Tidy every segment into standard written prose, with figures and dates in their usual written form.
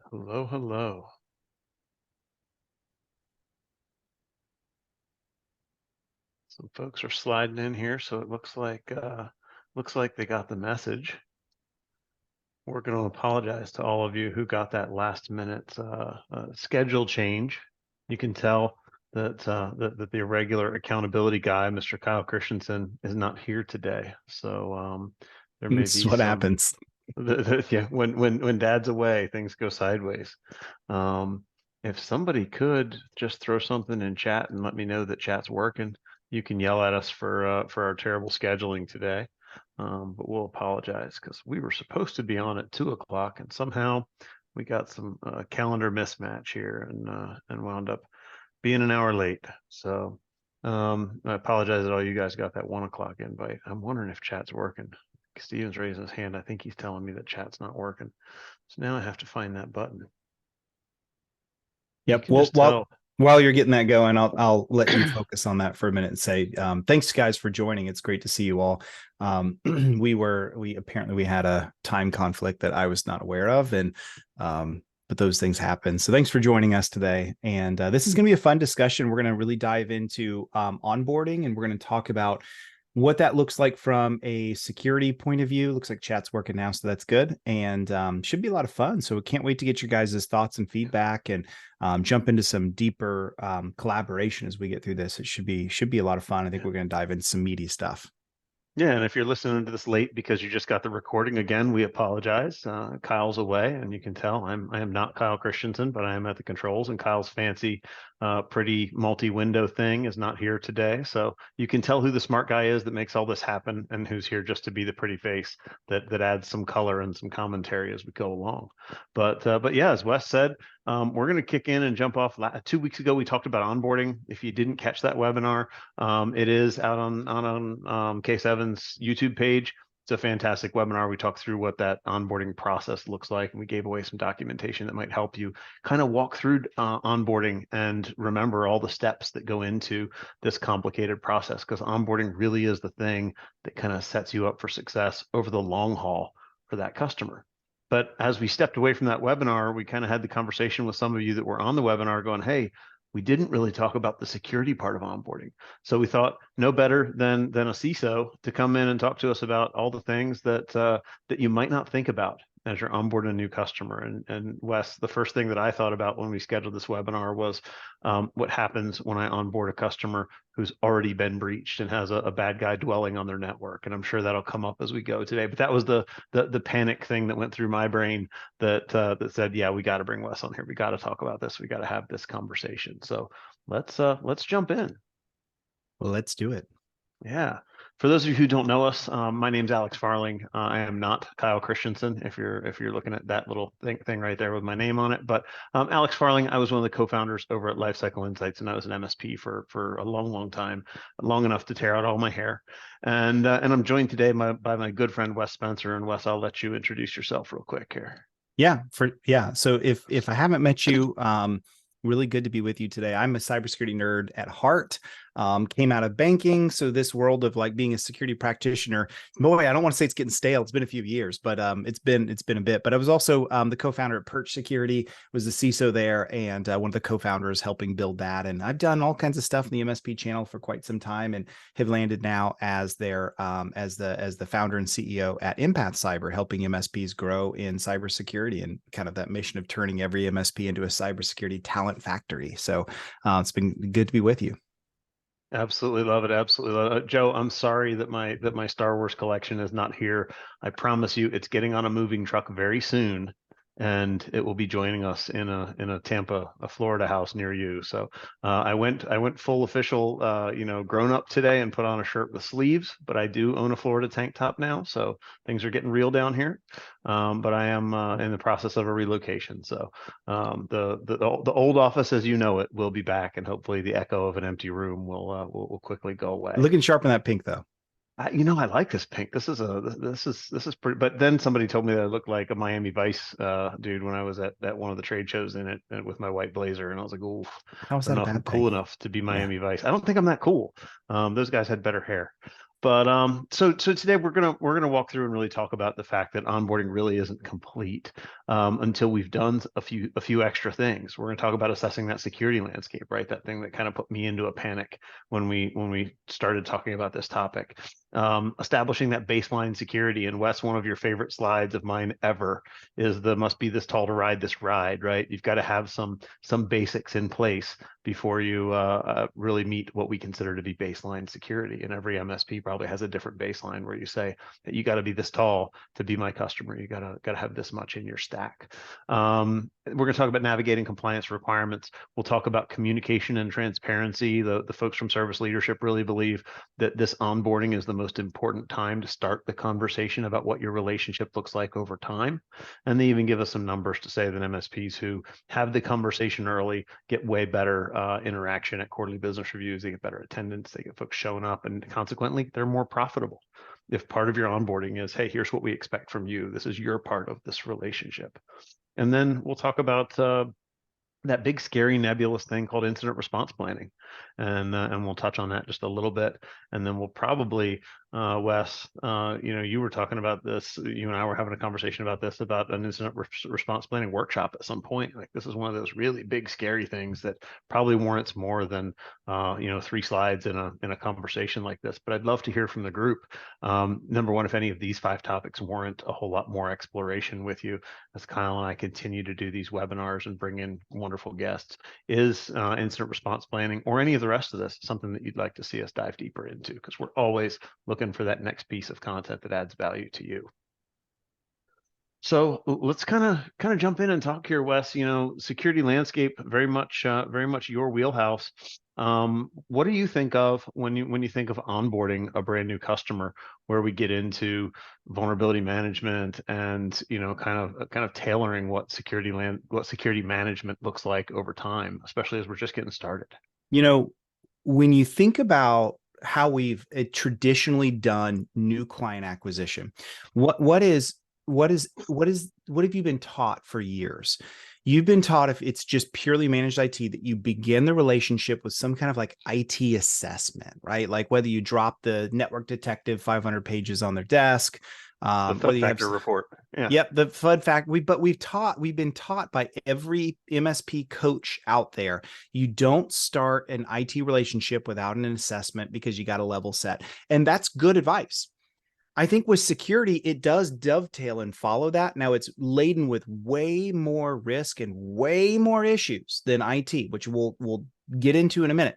Hello, hello. Some folks are sliding in here, so it looks like they got the message. We're going to apologize to all of you who got that last minute schedule change. You can tell that the irregular accountability guy, Mr. Kyle Christensen, is not here today. So there may It's be what some happens. yeah, when dad's away, things go sideways. Um, if somebody could just throw something in chat and let me know that chat's working, you can yell at us for our terrible scheduling today. But we'll apologize because we were supposed to be on at 2 o'clock, and somehow we got some calendar mismatch here and wound up being an hour late. So I apologize that all you guys got that 1 o'clock invite. I'm wondering if chat's working. Steven's raising his hand. I think he's telling me that chat's not working. So now I have to find that button. You Yep. can Well, just while tell. while you're getting that going, I'll let you focus on that for a minute and say thanks, guys, for joining. It's great to see you all. We apparently had a time conflict that I was not aware of, and but those things happen. So thanks for joining us today. And this is going to be a fun discussion. We're going to really dive into onboarding, and we're going to talk about what that looks like from a security point of view. Looks like chat's working now, so that's good, and should be a lot of fun. So we can't wait to get your guys' thoughts and feedback, and jump into some deeper collaboration as we get through this. It should be a lot of fun. I think we're going to dive into some meaty stuff. Yeah, and if you're listening to this late because you just got the recording again, we apologize. Kyle's away, and you can tell I am not Kyle Christensen, but I am at the controls, and Kyle's fancy, pretty multi-window thing is not here today. So you can tell who the smart guy is that makes all this happen, and who's here just to be the pretty face that adds some color and some commentary as we go along. But yeah, as Wes said, we're going to kick in and jump off. 2 weeks ago, we talked about onboarding. If you didn't catch that webinar, it is out on K7's YouTube page. It's a fantastic webinar. We talked through what that onboarding process looks like, and we gave away some documentation that might help you kind of walk through onboarding and remember all the steps that go into this complicated process, because onboarding really is the thing that kind of sets you up for success over the long haul for that customer. But as we stepped away from that webinar, we kind of had the conversation with some of you that were on the webinar going, hey, we didn't really talk about the security part of onboarding. So we thought no better than a CISO to come in and talk to us about all the things that you might not think about as you're onboarding a new customer. And Wes, the first thing that I thought about when we scheduled this webinar was what happens when I onboard a customer who's already been breached and has a bad guy dwelling on their network. And I'm sure that'll come up as we go today. But that was the panic thing that went through my brain that said, yeah, we got to bring Wes on here. We got to talk about this. We got to have this conversation. So let's jump in. Well, let's do it. Yeah. For those of you who don't know us, my name's Alex Farling. I am not Kyle Christensen. If you're looking at that little thing right there with my name on it, but Alex Farling, I was one of the co-founders over at Lifecycle Insights, and I was an MSP for a long time, long enough to tear out all my hair. And I'm joined today by my good friend Wes Spencer. And Wes, I'll let you introduce yourself real quick here. Yeah. So if I haven't met you, really good to be with you today. I'm a cybersecurity nerd at heart. Came out of banking, so this world of like being a security practitioner, boy, I don't want to say it's getting stale. It's been a few years, but it's been a bit. But I was also the co-founder at Perch Security, was the CISO there, and one of the co-founders helping build that. And I've done all kinds of stuff in the MSP channel for quite some time, and have landed now as their as the founder and CEO at Empath Cyber, helping MSPs grow in cybersecurity, and kind of that mission of turning every MSP into a cybersecurity talent factory. So it's been good to be with you. Absolutely love it. Absolutely love it. Joe, I'm sorry that my Star Wars collection is not here. I promise you it's getting on a moving truck very soon, and it will be joining us in a Tampa, a Florida house near you. So I went full official, grown up today and put on a shirt with sleeves, but I do own a Florida tank top now, so things are getting real down here. But I am in the process of a relocation. So the old office as you know it will be back, and hopefully the echo of an empty room will quickly go away. Looking sharp in that pink, though. I like this pink. This is pretty. But then somebody told me that I looked like a Miami Vice dude when I was at one of the trade shows in it with my white blazer, and I was like, "Oh, I How is don't that a know if I'm bad cool thing? enough to be Yeah. Miami Vice. I don't think I'm that cool. Those guys had better hair. But so today we're gonna walk through and really talk about the fact that onboarding really isn't complete until we've done a few extra things. We're gonna talk about assessing that security landscape, right? That thing that kind of put me into a panic when we started talking about this topic. Establishing that baseline security. And Wes, one of your favorite slides of mine ever is the must be this tall to ride this ride, right? You've got to have some basics in place before you really meet what we consider to be baseline security. And every MSP probably has a different baseline where you say that you got to be this tall to be my customer. You gotta have this much in your stack. We're going to talk about navigating compliance requirements. We'll talk about communication and transparency. The folks from service leadership really believe that this onboarding is the most important time to start the conversation about what your relationship looks like over time. And they even give us some numbers to say that MSPs who have the conversation early get way better interaction at quarterly business reviews. They get better attendance. They get folks showing up, and consequently, they're more profitable. If part of your onboarding is, hey, here's what we expect from you. This is your part of this relationship. And then we'll talk about that big, scary, nebulous thing called incident response planning, and we'll touch on that just a little bit, and then we'll probably, Wes, you were talking about this. You and I were having a conversation about this, about an incident response planning workshop at some point. Like this is one of those really big, scary things that probably warrants more than 3 slides in a conversation like this. But I'd love to hear from the group. Number one, if any of these 5 topics warrant a whole lot more exploration with you, as Kyle and I continue to do these webinars and bring in wonderful guests. Is incident response planning or any of the rest of this something that you'd like to see us dive deeper into? Because we're always looking for that next piece of content that adds value to you. So let's kind of jump in and talk here, Wes. Security landscape, very much your wheelhouse. What do you think of when you think of onboarding a brand new customer, where we get into vulnerability management and kind of tailoring what security management looks like over time, especially as we're just getting started? When you think about how we've traditionally done new client acquisition, what have you been taught for years? You've been taught, if it's just purely managed IT, that you begin the relationship with some kind of like IT assessment, right? Like whether you drop the network detective 500 pages on their desk, The whether FUD you have factor report. Yeah. Yep, the FUD fact. We've been taught by every MSP coach out there. You don't start an IT relationship without an assessment because you got to level set, and that's good advice. I think with security, it does dovetail and follow that. Now it's laden with way more risk and way more issues than IT, which we'll get into in a minute.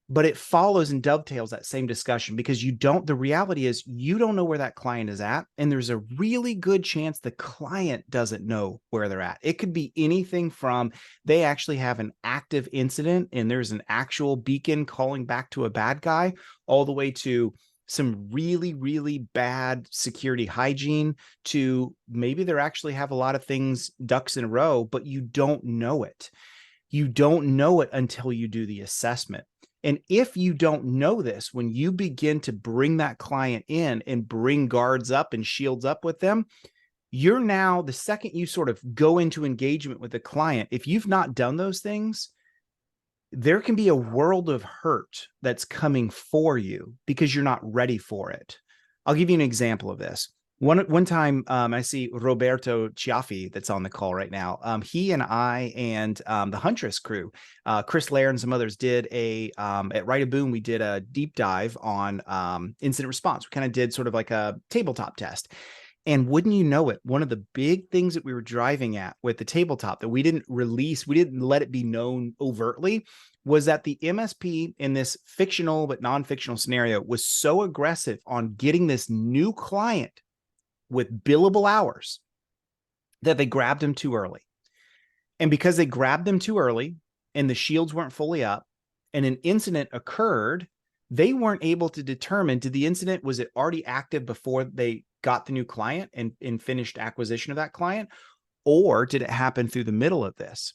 But it follows and dovetails that same discussion, because the reality is you don't know where that client is at. And there's a really good chance the client doesn't know where they're at. It could be anything from they actually have an active incident and there's an actual beacon calling back to a bad guy, all the way to some really, really bad security hygiene, to maybe they actually have a lot of things ducks in a row, but you don't know it. You don't know it until you do the assessment. And if you don't know this, when you begin to bring that client in and bring guards up and shields up with them, you're now, the second you sort of go into engagement with the client, if you've not done those things, there can be a world of hurt that's coming for you because you're not ready for it. I'll give you an example of this. One time, I see Roberto Chiaffi that's on the call right now. He and I and the Huntress crew, Chris Lair and some others, did at Right Boom, we did a deep dive on incident response. We kind of did sort of like a tabletop test. And wouldn't you know it, one of the big things that we were driving at with the tabletop that we didn't let it be known overtly, was that the MSP in this fictional but non-fictional scenario was so aggressive on getting this new client with billable hours that they grabbed him too early. And because they grabbed them too early and the shields weren't fully up and an incident occurred, they weren't able to determine, was it already active before they got the new client and finished acquisition of that client, or did it happen through the middle of this?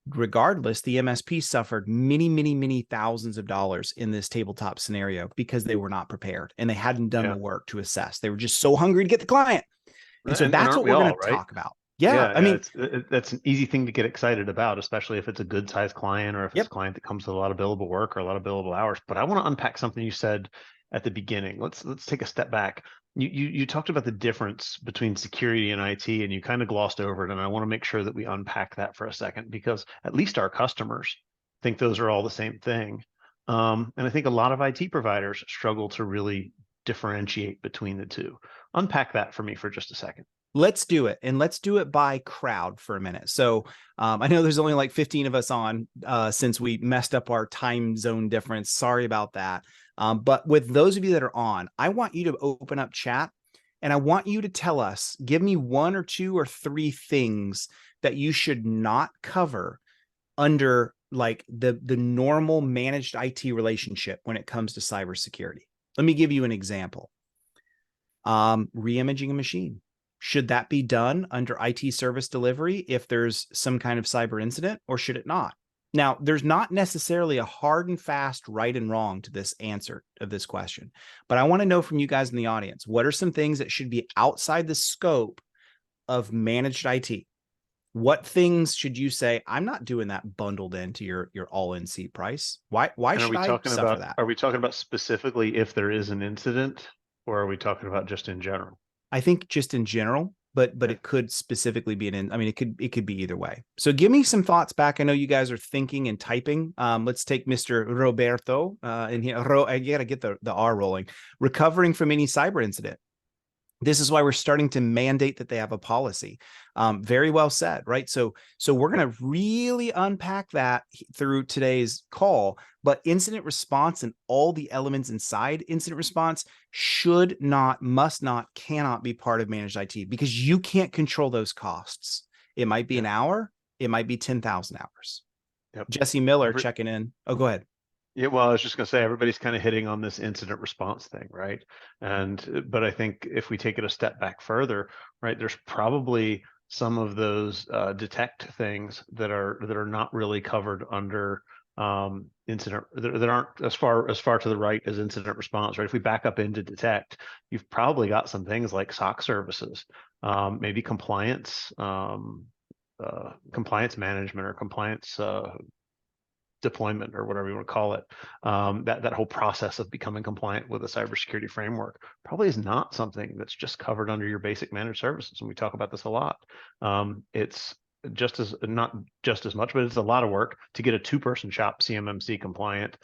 Regardless, the MSP suffered many, many, many thousands of dollars in this tabletop scenario because they were not prepared and they hadn't done the work to assess. They were just so hungry to get the client. And so that's what we're going to talk about. Yeah, I mean, that's an easy thing to get excited about, especially if it's a good sized client, or if it's a client that comes with a lot of billable work or a lot of billable hours. But I want to unpack something you said at the beginning. Let's take a step back. You talked about the difference between security and IT, and you kind of glossed over it. And I want to make sure that we unpack that for a second, because at least our customers think those are all the same thing. And I think a lot of IT providers struggle to really differentiate between the two. Unpack that for me for just a second. Let's do it. And let's do it by crowd for a minute. So I know there's only like 15 of us on since we messed up our time zone difference. Sorry about that. But with those of you that are on, I want you to open up chat and I want you to tell us, give me 1 or 2 or 3 things that you should not cover under like the normal managed IT relationship when it comes to cybersecurity. Let me give you an example. Reimaging a machine. Should that be done under IT service delivery if there's some kind of cyber incident, or should it not? Now, there's not necessarily a hard and fast right and wrong to this answer of this question, but I want to know from you guys in the audience, what are some things that should be outside the scope of managed IT? What things should you say, I'm not doing that bundled into your all-in seat price? Why And should I suffer that? are we talking about specifically if there is an incident, or are we talking about just in general? I think just in general, but Okay. it could specifically be I mean, it could be either way. So give me some thoughts back. I know you guys are thinking and typing. Let's take Mr. Roberto in here. I gotta get the R rolling. Recovering from any cyber incident. This is why we're starting to mandate that they have a policy. Very well said, right? So we're going to really unpack that through today's call. But incident response and all the elements inside incident response should not, must not, cannot be part of managed IT, because you can't control those costs. It might be an hour, it might be 10,000 hours. Yep. Jesse Miller checking in. Oh, go ahead. Yeah, well, I was just going to say, everybody's kind of hitting on this incident response thing, right? But I think if we take it a step back further, right, there's probably some of those detect things that are not really covered under incident, that aren't as far to the right as incident response, right? If we back up into detect, you've probably got some things like SOC services, maybe compliance, compliance management, or compliance deployment, or whatever you want to call it. That whole process of becoming compliant with a cybersecurity framework probably is not something that's just covered under your basic managed services. And we talk about this a lot. It's just as, not just as much, but it's a lot of work to get a 2-person shop CMMC compliant,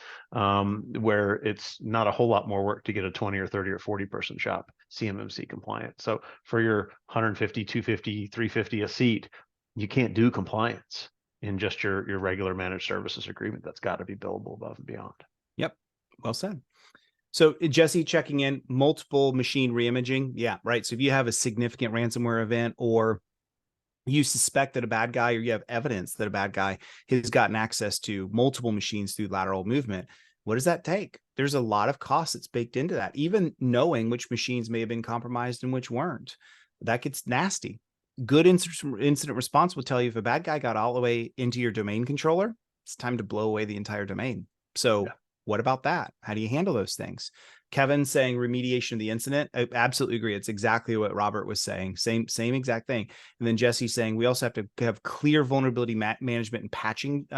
where it's not a whole lot more work to get a 20 or 30 or 40-person shop CMMC compliant. So for your 150, 250, 350 a seat, you can't do compliance in just your regular managed services agreement. That's got to be billable above and beyond. Yep. Well said. So Jesse checking in, multiple machine reimaging. Yeah, right. So if you have a significant ransomware event, or you suspect that a bad guy, or you have evidence that a bad guy has gotten access to multiple machines through lateral movement, what does that take? There's a lot of cost that's baked into that, even knowing which machines may have been compromised and which weren't. That gets nasty. Good incident response will tell you if a bad guy got all the way into your domain controller, it's time to blow away the entire domain. So what about that? How do you handle those things? Kevin saying remediation of the incident. I absolutely agree. It's exactly what Robert was saying. Same exact thing. And then Jesse saying we also have to have clear vulnerability management and patching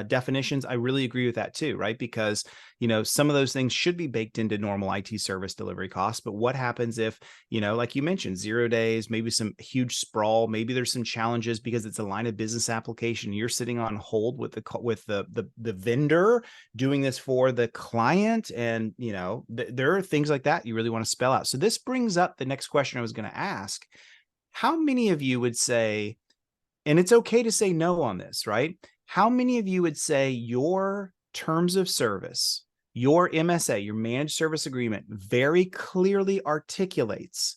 definitions. I really agree with that too, right? Because, you know, some of those things should be baked into normal IT service delivery costs. But what happens if, you know, like you mentioned, 0 days, maybe some huge sprawl, maybe there's some challenges because it's a line of business application. You're sitting on hold with the vendor doing this for the client, and you know, there are things like that you really want to spell out. So this brings up the next question I was going to ask. How many of you would say, and it's okay to say no on this, right? How many of you would say your terms of service, your MSA, your managed service agreement, very clearly articulates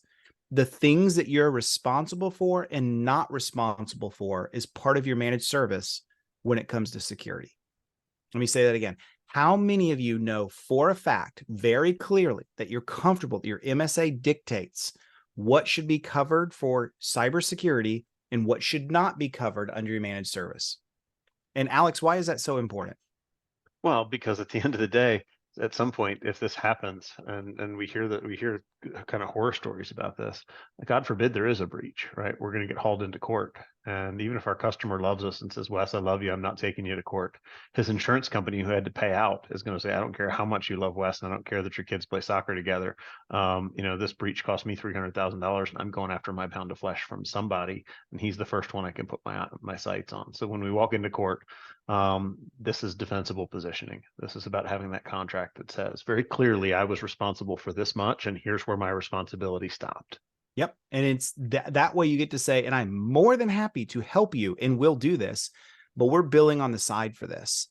the things that you're responsible for and not responsible for as part of your managed service when it comes to security? Let me say that again. How many of you know for a fact very clearly that you're comfortable that your MSA dictates what should be covered for cybersecurity and what should not be covered under your managed service? And Alex, why is that so important? Well, because at the end of the day, at some point, if this happens, and we hear kind of horror stories about this, God forbid there is a breach, right? We're going to get hauled into court. And even if our customer loves us and says, Wes, I love you, I'm not taking you to court, his insurance company who had to pay out is going to say, I don't care how much you love Wes, and I don't care that your kids play soccer together. This breach cost me $300,000, and I'm going after my pound of flesh from somebody, and he's the first one I can put my sights on. So when we walk into court, this is defensible positioning. This is about having that contract that says very clearly, I was responsible for this much, and here's where my responsibility stopped. Yep. And it's that way you get to say, and I'm more than happy to help you and we'll do this, but we're billing on the side for this.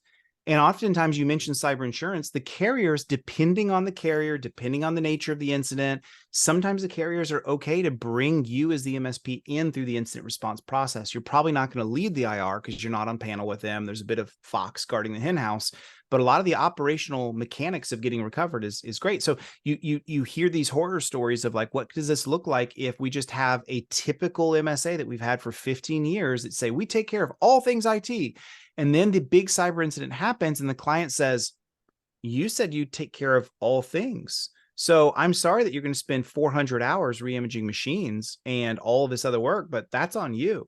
And oftentimes you mentioned cyber insurance, the carriers, depending on the carrier, depending on the nature of the incident, sometimes the carriers are okay to bring you as the MSP in through the incident response process. You're probably not going to lead the IR because you're not on panel with them. There's a bit of fox guarding the hen house, but a lot of the operational mechanics of getting recovered is great. So you hear these horror stories of like, what does this look like if we just have a typical MSA that we've had for 15 years that say, we take care of all things IT. And then the big cyber incident happens and the client says, you said you take care of all things. So I'm sorry that you're going to spend 400 hours reimaging machines and all of this other work, but that's on you.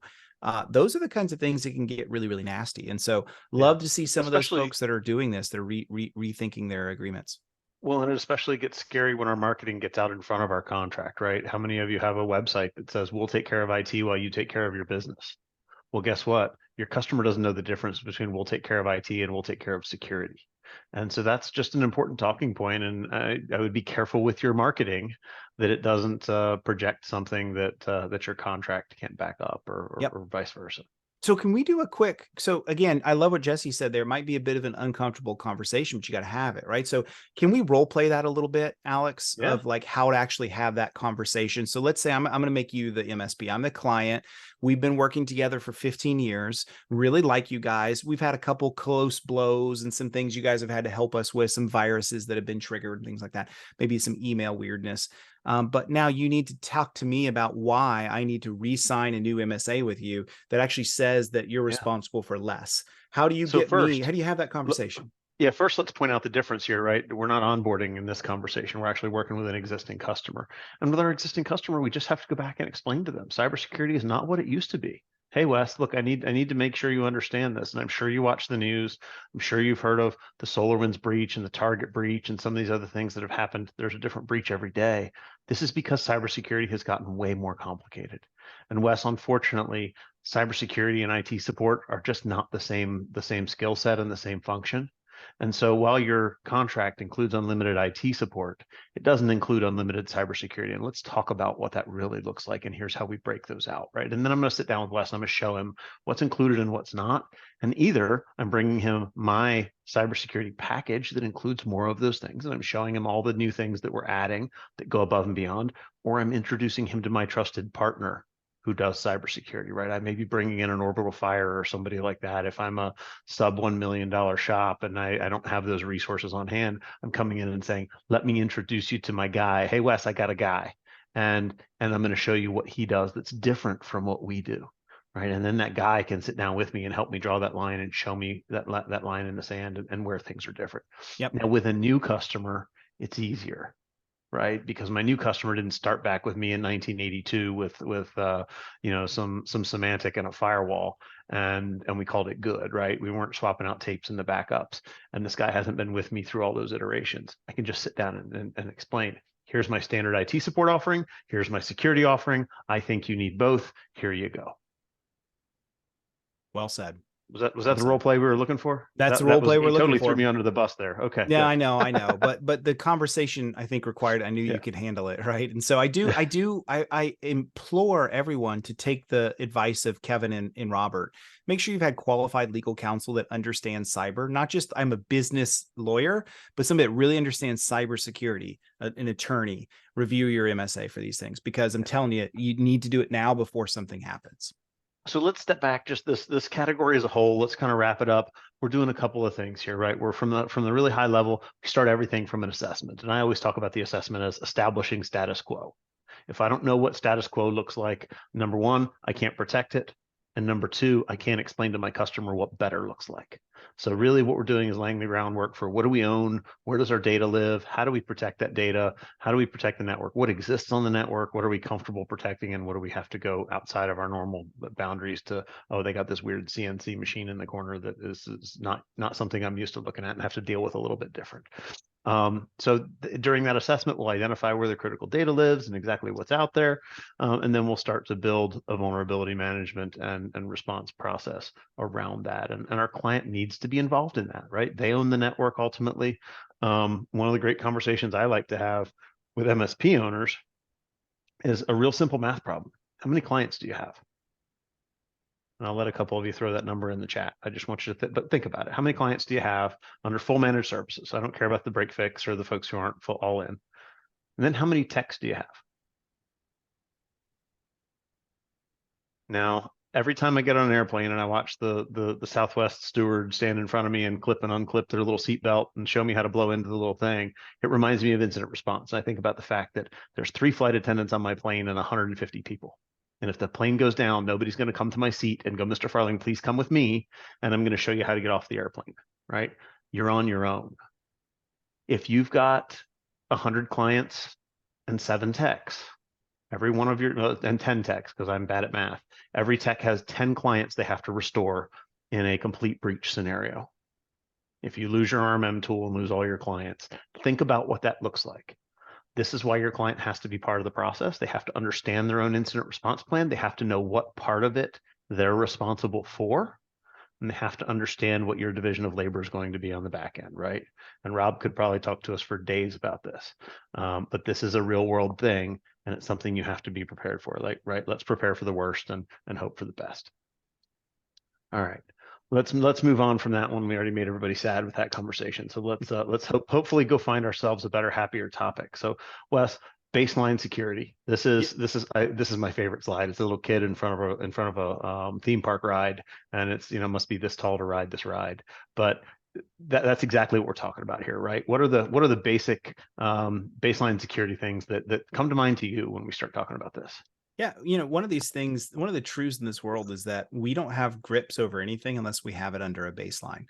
Those are the kinds of things that can get really, really nasty. And so love to see some of those folks that are doing this. They're rethinking their agreements. Well, and it especially gets scary when our marketing gets out in front of our contract, right? How many of you have a website that says, we'll take care of IT while you take care of your business? Well, guess what? Your customer doesn't know the difference between we'll take care of IT and we'll take care of security. And so that's just an important talking point. And I would be careful with your marketing that it doesn't project something that your contract can't back up or vice versa. So can we do a quick, so again, I love what Jesse said. There might be a bit of an uncomfortable conversation, but you got to have it, right? So can we role play that a little bit, Alex, of like how to actually have that conversation? So let's say I'm going to make you the MSP. I'm the client. We've been working together for 15 years. Really like you guys. We've had a couple close blows and some things you guys have had to help us with, some viruses that have been triggered and things like that. Maybe some email weirdness. But now you need to talk to me about why I need to re-sign a new MSA with you that actually says that you're responsible for less. How do you get me? How do you have that conversation? Yeah, first let's point out the difference here, right? We're not onboarding in this conversation. We're actually working with an existing customer. And with our existing customer, we just have to go back and explain to them, cybersecurity is not what it used to be. Hey, Wes, look, I need to make sure you understand this. And I'm sure you watch the news. I'm sure you've heard of the SolarWinds breach and the Target breach and some of these other things that have happened. There's a different breach every day. This is because cybersecurity has gotten way more complicated. And Wes, unfortunately, cybersecurity and IT support are just not the same skill set and the same function. And so while your contract includes unlimited IT support, it doesn't include unlimited cybersecurity. And let's talk about what that really looks like. And here's how we break those out, right? And then I'm going to sit down with Wes and I'm going to show him what's included and what's not. And either I'm bringing him my cybersecurity package that includes more of those things, and I'm showing him all the new things that we're adding that go above and beyond, or I'm introducing him to my trusted partner who does cybersecurity, right? I may be bringing in an Orbital Fire or somebody like that. If I'm a sub $1 million shop and I don't have those resources on hand, I'm coming in and saying, let me introduce you to my guy. Hey, Wes, I got a guy. And I'm going to show you what he does that's different from what we do, right? And then that guy can sit down with me and help me draw that line and show me that line in the sand and where things are different. Now, with a new customer, it's easier, right? Because my new customer didn't start back with me in 1982 with some semantic and a firewall, and we called it good, right? We weren't swapping out tapes in the backups, and this guy hasn't been with me through all those iterations. I can just sit down and explain. Here's my standard IT support offering. Here's my security offering. I think you need both. Here you go. Well said. Was that the role play we were looking for? That's the role play we're looking for. Totally threw me under the bus there. Okay. Yeah, good. I know. But the conversation I think required, I knew you could handle it, right? And so I implore everyone to take the advice of Kevin and Robert. Make sure you've had qualified legal counsel that understands cyber, not just I'm a business lawyer, but somebody that really understands cybersecurity, an attorney. Review your MSA for these things, because I'm telling you, you need to do it now before something happens. So let's step back, just this category as a whole. Let's kind of wrap it up. We're doing a couple of things here, right? We're from the really high level. We start everything from an assessment. And I always talk about the assessment as establishing status quo. If I don't know what status quo looks like, number one, I can't protect it. And number two, I can't explain to my customer what better looks like. So really what we're doing is laying the groundwork for what do we own? Where does our data live? How do we protect that data? How do we protect the network? What exists on the network? What are we comfortable protecting? And what do we have to go outside of our normal boundaries to, oh, they got this weird CNC machine in the corner that is not something I'm used to looking at and have to deal with a little bit different. So during that assessment, we'll identify where the critical data lives and exactly what's out there. And then we'll start to build a vulnerability management and response process around that. And our client needs to be involved in that, right? They own the network ultimately. One of the great conversations I like to have with MSP owners is a real simple math problem. How many clients do you have? And I'll let a couple of you throw that number in the chat. I just want you to but think about it. How many clients do you have under full managed services? I don't care about the break fix or the folks who aren't full all in. And then how many techs do you have? Now, every time I get on an airplane and I watch the Southwest steward stand in front of me and clip and unclip their little seatbelt and show me how to blow into the little thing, it reminds me of incident response. I think about the fact that there's 3 flight attendants on my plane and 150 people. And if the plane goes down, nobody's going to come to my seat and go, Mr. Farling, please come with me. And I'm going to show you how to get off the airplane, right? You're on your own. If you've got 100 clients and 7 techs, every one of your, and 10 techs, because I'm bad at math, every tech has 10 clients they have to restore in a complete breach scenario. If you lose your RMM tool and lose all your clients, think about what that looks like. This is why your client has to be part of the process. They have to understand their own incident response plan. They have to know what part of it they're responsible for. And they have to understand what your division of labor is going to be on the back end, right? And Rob could probably talk to us for days about this. But this is a real world thing, and it's something you have to be prepared for. Like, right, let's prepare for the worst and hope for the best. All right. Let's move on from that one. We already made everybody sad with that conversation. So let's hopefully go find ourselves a better, happier topic. So Wes, baseline security. This is my favorite slide. It's a little kid in front of a theme park ride, and it's must be this tall to ride this ride. But that's exactly what we're talking about here, right? What are the basic baseline security things that come to mind to you when we start talking about this? Yeah, one of these things, one of the truths in this world is that we don't have grips over anything unless we have it under a baseline.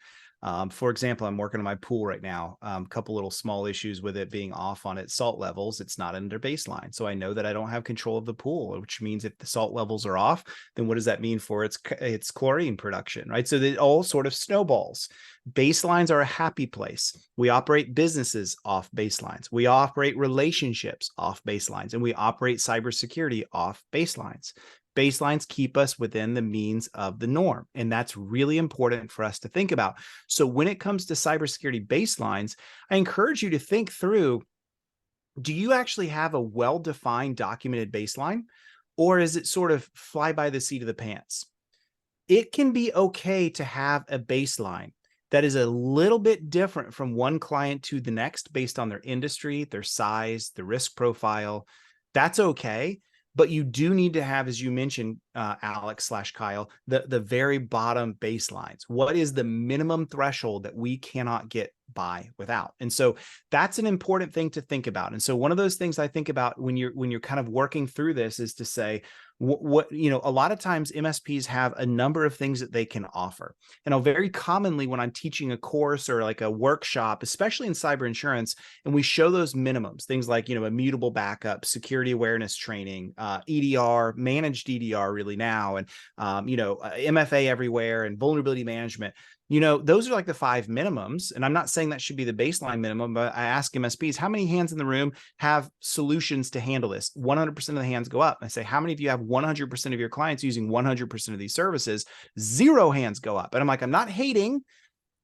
For example, I'm working on my pool right now. A couple little small issues with it being off on its salt levels. It's not under baseline. So I know that I don't have control of the pool, which means if the salt levels are off, then what does that mean for its chlorine production, right? So it all sort of snowballs. Baselines are a happy place. We operate businesses off baselines. We operate relationships off baselines, and we operate cybersecurity off baselines. Baselines keep us within the means of the norm. And that's really important for us to think about. So when it comes to cybersecurity baselines, I encourage you to think through, do you actually have a well-defined documented baseline, or is it sort of fly by the seat of the pants? It can be okay to have a baseline that is a little bit different from one client to the next based on their industry, their size, the risk profile. That's okay. But you do need to have, as you mentioned, Alex/Kyle, the very bottom baselines. What is the minimum threshold that we cannot get by without? And so that's an important thing to think about. And so one of those things I think about when you're kind of working through this is to say, what a lot of times MSPs have a number of things that they can offer. And very commonly when I'm teaching a course or like a workshop, especially in cyber insurance, and we show those minimums, things like, immutable backup, security awareness training, EDR, managed EDR really now, and, MFA everywhere and vulnerability management. Those are like the 5 minimums. And I'm not saying that should be the baseline minimum, but I ask MSPs, how many hands in the room have solutions to handle this? 100% of the hands go up. I say, how many of you have 100% of your clients using 100% of these services? 0 hands go up. And I'm like, I'm not hating.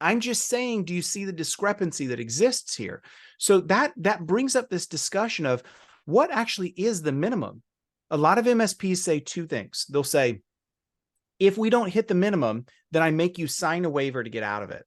I'm just saying, do you see the discrepancy that exists here? So that brings up this discussion of what actually is the minimum. A lot of MSPs say 2 things. They'll say, if we don't hit the minimum, then I make you sign a waiver to get out of it.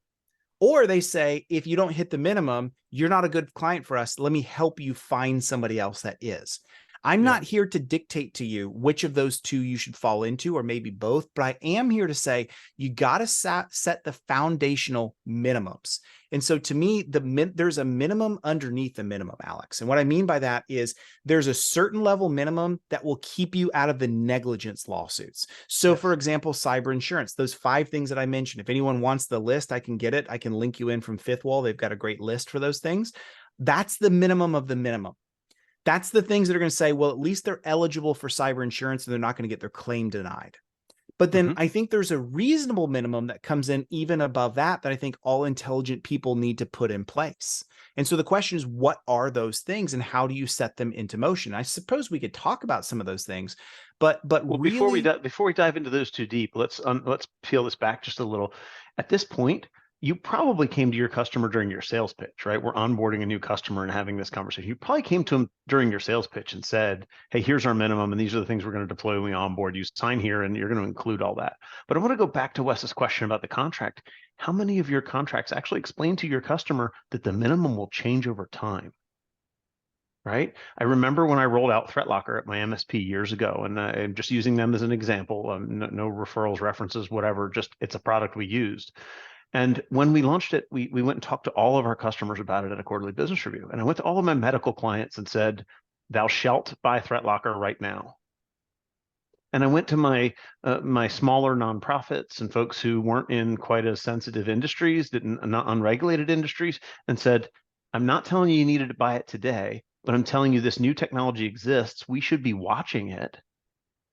Or they say, if you don't hit the minimum, you're not a good client for us. Let me help you find somebody else that is. I'm Yeah. not here to dictate to you which of those two you should fall into, or maybe both, but I am here to say you got to set the foundational minimums. And so to me, there's a minimum underneath the minimum, Alex. And what I mean by that is there's a certain level minimum that will keep you out of the negligence lawsuits. So for Yes. example, cyber insurance, those 5 things that I mentioned, if anyone wants the list, I can get it. I can link you in from Fifth Wall. They've got a great list for those things. That's the minimum of the minimum. That's the things that are going to say, well, at least they're eligible for cyber insurance and they're not going to get their claim denied. But then Mm-hmm. I think there's a reasonable minimum that comes in even above that I think all intelligent people need to put in place. And so the question is, what are those things and how do you set them into motion? I suppose we could talk about some of those things, but Well, really, before we dive into those too deep, let's peel this back just a little. At this point, you probably came to your customer during your sales pitch, right? We're onboarding a new customer and having this conversation. You probably came to them during your sales pitch and said, "Hey, here's our minimum, and these are the things we're going to deploy when we onboard. You sign here, and you're going to include all that." But I want to go back to Wes's question about the contract. How many of your contracts actually explain to your customer that the minimum will change over time? Right? I remember when I rolled out ThreatLocker at my MSP years ago, and I'm just using them as an example, no referrals, references, whatever, just it's a product we used. And when we launched it, we went and talked to all of our customers about it at a quarterly business review. And I went to all of my medical clients and said, "Thou shalt buy ThreatLocker right now." And I went to my smaller nonprofits and folks who weren't in quite as sensitive industries, not unregulated industries, and said, "I'm not telling you needed to buy it today, but I'm telling you this new technology exists. We should be watching it.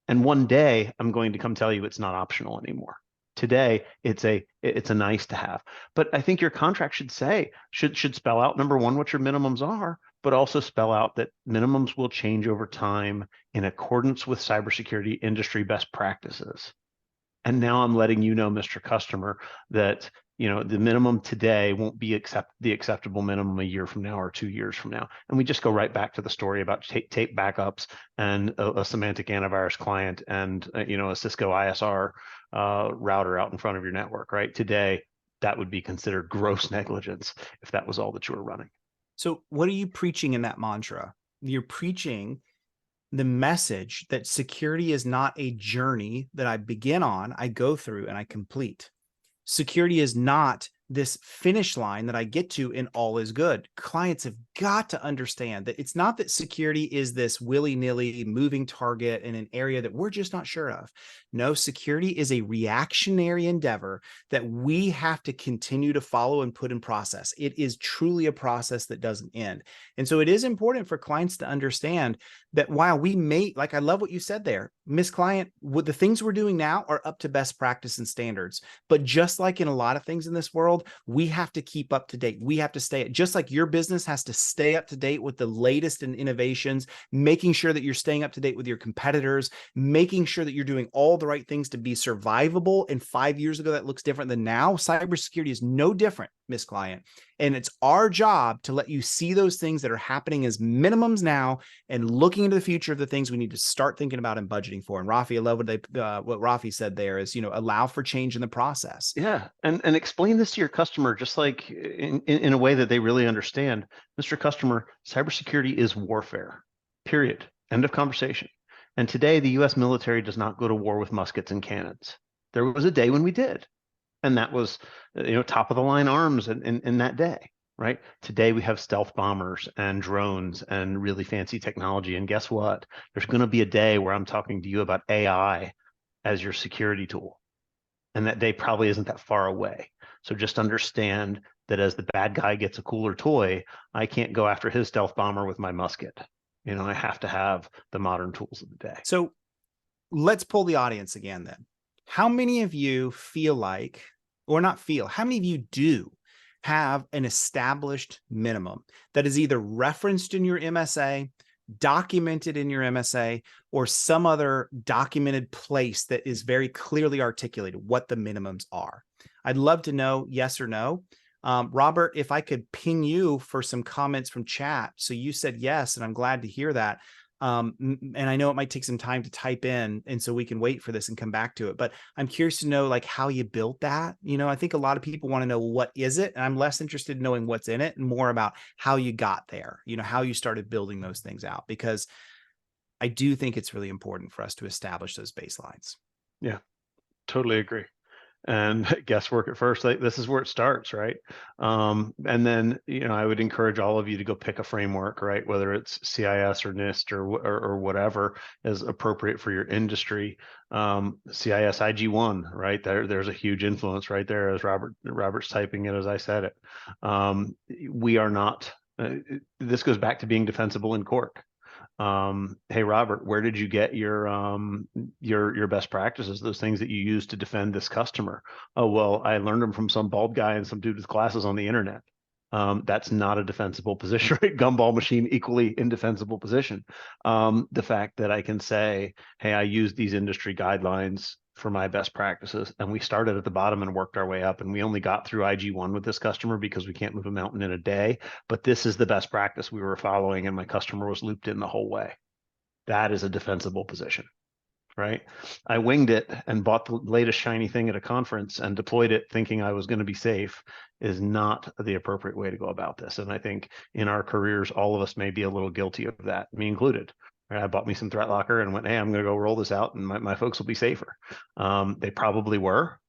And one day I'm going to come tell you it's not optional anymore. Today it's a nice to have." But I think your contract should spell out, number one, what your minimums are, but also spell out that minimums will change over time in accordance with cybersecurity industry best practices. And now I'm letting you know, Mr. Customer, that the minimum today won't be the acceptable minimum a year from now or 2 years from now. And we just go right back to the story about tape backups and a semantic antivirus client and a Cisco ISR router out in front of your network. Right today, that would be considered gross negligence if that was all that you were running. so what are you preaching in that mantra? You're preaching the message that security is not a journey that I begin on, I go through, and I complete. Security is not this finish line that I get to and all is good. Clients have got to understand that it's not that security is this willy-nilly moving target in an area that we're just not sure of. No, security is a reactionary endeavor that we have to continue to follow and put in process. It is truly a process that doesn't end. And so it is important for clients to understand that while we may, like I love what you said there, Miss Client, with the things we're doing now are up to best practice and standards. But just like in a lot of things in this world, we have to keep up to date. We have to stay, just like your business has to stay up to date with the latest in innovations, making sure that you're staying up to date with your competitors, making sure that you're doing all the right things to be survivable. And 5 years ago, that looks different than now. Cybersecurity is no different, Miss Client. And it's our job to let you see those things that are happening as minimums now and looking into the future of the things we need to start thinking about and budgeting for. And Rafi, I love what Rafi said there is, allow for change in the process. Yeah, and explain this to your customer just like in a way that they really understand. Mr. Customer, cybersecurity is warfare. Period. End of conversation. And today, the U.S. military does not go to war with muskets and cannons. There was a day when we did, and that was top of the line arms in that day. Right. Today we have stealth bombers and drones and really fancy technology. And guess what? There's going to be a day where I'm talking to you about AI as your security tool. And that day probably isn't that far away. So just understand that as the bad guy gets a cooler toy, I can't go after his stealth bomber with my musket. I have to have the modern tools of the day. So let's pull the audience again then. How many of you feel like, or not feel, how many of you do have an established minimum that is either referenced in your MSA, documented in your MSA, or some other documented place that is very clearly articulated what the minimums are? I'd love to know yes or no. Robert, if I could ping you for some comments from chat. So you said yes, and I'm glad to hear that. And I know it might take some time to type in, and so we can wait for this and come back to it. But I'm curious to know like how you built that. I think a lot of people want to know what is it, and I'm less interested in knowing what's in it and more about how you got there. How you started building those things out, because I do think it's really important for us to establish those baselines. Yeah, totally agree. And guesswork at first, like, this is where it starts, right? And then, I would encourage all of you to go pick a framework, right? Whether it's CIS or NIST or whatever is appropriate for your industry. CIS IG1, right? There's a huge influence right there, as Robert's typing it as I said it. We are not. This goes back to being defensible in court. Hey Robert, where did you get your best practices, those things that you use to defend this customer? Oh, well, I learned them from some bald guy and some dude with glasses on the internet. That's not a defensible position, right? Gumball machine, equally indefensible position. The fact that I can say, hey, I use these industry guidelines for my best practices, and we started at the bottom and worked our way up, and we only got through IG1 with this customer because we can't move a mountain in a day, but this is the best practice we were following, and my customer was looped in the whole way. That is a defensible position, right? I winged it and bought the latest shiny thing at a conference and deployed it thinking I was going to be safe is not the appropriate way to go about this. And I think in our careers, all of us may be a little guilty of that, me included. I bought me some threat locker and went, hey, I'm going to go roll this out and my folks will be safer. They probably were,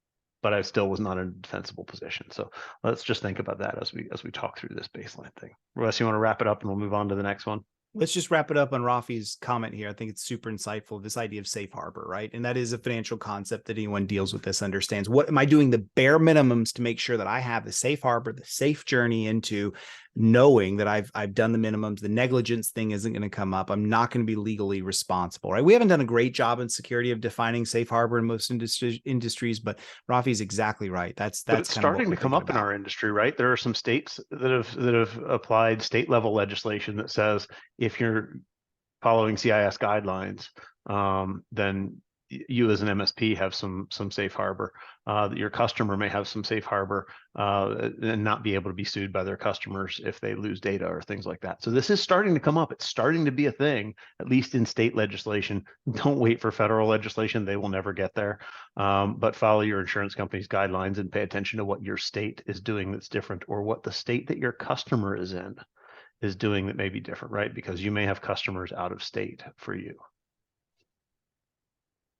but I still was not in a defensible position. So let's just think about that as we talk through this baseline thing. Wes, you want to wrap it up and we'll move on to the next one? Let's just wrap it up on Rafi's comment here. I think it's super insightful, this idea of safe harbor, right? And that is a financial concept that anyone deals with this understands. What am I doing the bare minimums to make sure that I have the safe harbor, the safe journey into knowing that I've done the minimums, the negligence thing isn't going to come up. I'm not going to be legally responsible, right? We haven't done a great job in security of defining safe harbor in most industries, but Rafi's exactly right. That's kind starting to come up in our industry, right? There are some states that have applied state level legislation that says if you're following CIS guidelines, then you as an MSP have some safe harbor. Your customer may have some safe harbor and not be able to be sued by their customers if they lose data or things like that. So this is starting to come up. It's starting to be a thing, at least in state legislation. Don't wait for federal legislation. They will never get there. But follow your insurance company's guidelines and pay attention to what your state is doing that's different, or what the state that your customer is in is doing that may be different, right? Because you may have customers out of state for you.